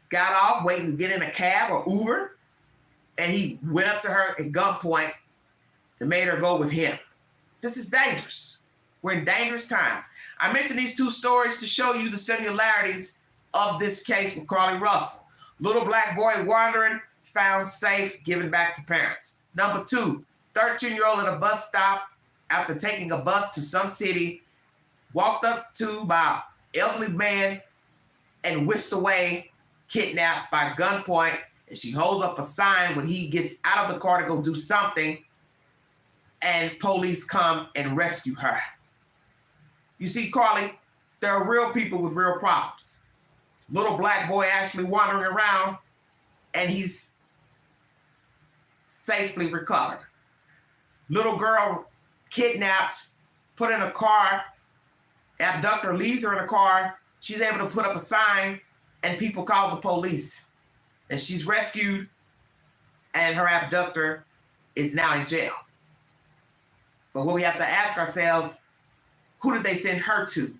got off waiting to get in a cab or Uber, and he went up to her at gunpoint and made her go with him. This is dangerous. We're in dangerous times. I mentioned these two stories to show you the similarities of this case with Carlee Russell. Little black boy wandering, found safe, given back to parents. Number two, 13-year-old at a bus stop after taking a bus to some city, walked up to by an elderly man and whisked away, kidnapped by gunpoint, and she holds up a sign when he gets out of the car to go do something, and police come and rescue her. You see, Carlee, there are real people with real problems. Little black boy actually wandering around, and he's safely recovered. Little girl kidnapped, put in a car, abductor leaves her in a car, she's able to put up a sign, and people call the police. And she's rescued, and her abductor is now in jail. But what we have to ask ourselves, who did they send her to?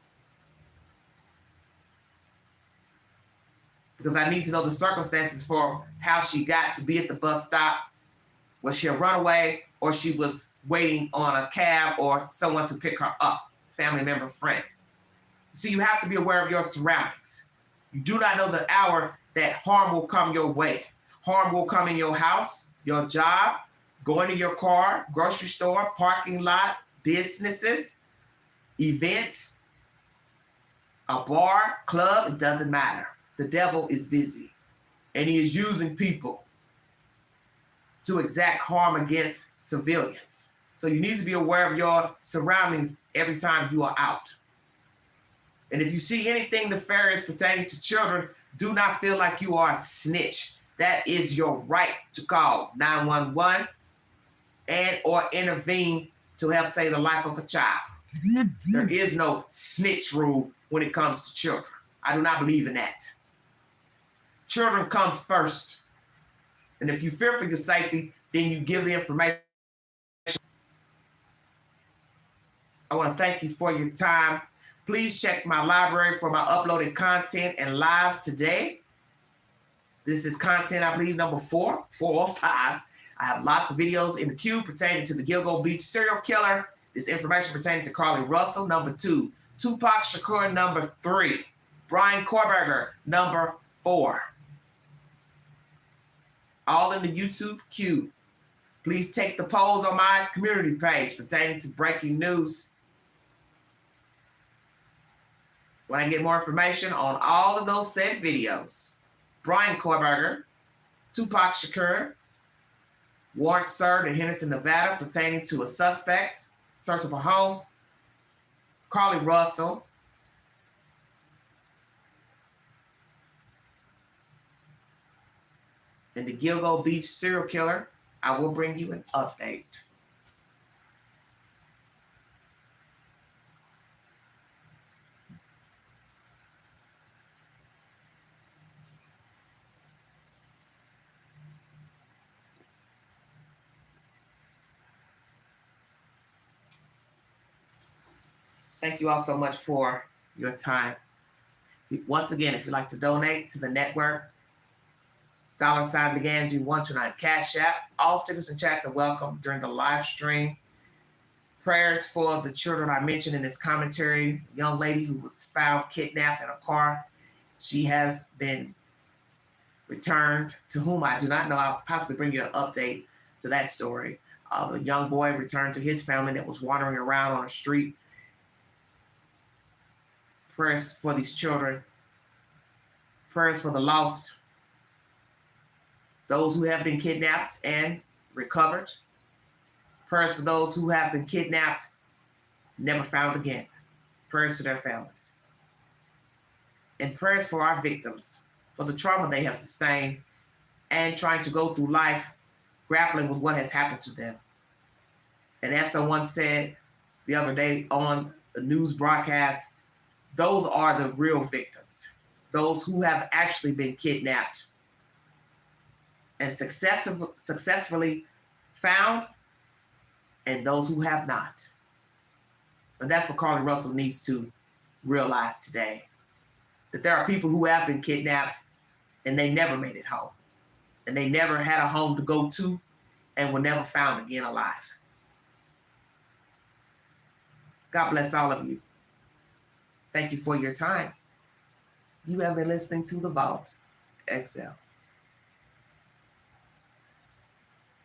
Because I need to know the circumstances for how she got to be at the bus stop. Was she a runaway, or she was waiting on a cab or someone to pick her up, family member, friend? So you have to be aware of your surroundings. You do not know the hour that harm will come your way. Harm will come in your house, your job, going to your car, grocery store, parking lot, businesses, events, a bar, club, it doesn't matter. The devil is busy, and he is using people to exact harm against civilians. So you need to be aware of your surroundings every time you are out. And if you see anything nefarious pertaining to children, do not feel like you are a snitch. That is your right to call 911 and or intervene to help save the life of a child. There is no snitch rule when it comes to children. I do not believe in that. Children come first. And if you fear for your safety, then you give the information. I want to thank you for your time. Please check my library for my uploaded content and lives today. This is content, I believe, number 4 or 5. I have lots of videos in the queue pertaining to the Gilgo Beach serial killer. This information pertaining to Carlee Russell, number 2. Tupac Shakur, number 3. Brian Korberger, number 4. All in the YouTube queue. Please take the polls on my community page pertaining to breaking news. When I get more information on all of those said videos, Brian Korberger, Tupac Shakur, warrant served in Henderson, Nevada, pertaining to a suspect, search of a home, Carlee Russell, and the Gilgo Beach serial killer, I will bring you an update. Thank you all so much for your time. Once again, if you'd like to donate to the network, $BeganG129 Cash App. All stickers and chats are welcome during the live stream. Prayers for the children I mentioned in this commentary. The young lady who was found kidnapped in a car. She has been returned, to whom I do not know. I'll possibly bring you an update to that story. The young boy returned to his family that was wandering around on the street. Prayers for these children. Prayers for the lost. Those who have been kidnapped and recovered. Prayers for those who have been kidnapped, never found again. Prayers to their families. And prayers for our victims, for the trauma they have sustained and trying to go through life grappling with what has happened to them. And as someone said the other day on the news broadcast, those are the real victims. Those who have actually been kidnapped and successfully found, and those who have not. And that's what Carlee Russell needs to realize today. That there are people who have been kidnapped and they never made it home. And they never had a home to go to and were never found again alive. God bless all of you. Thank you for your time. You have been listening to The Vault XL.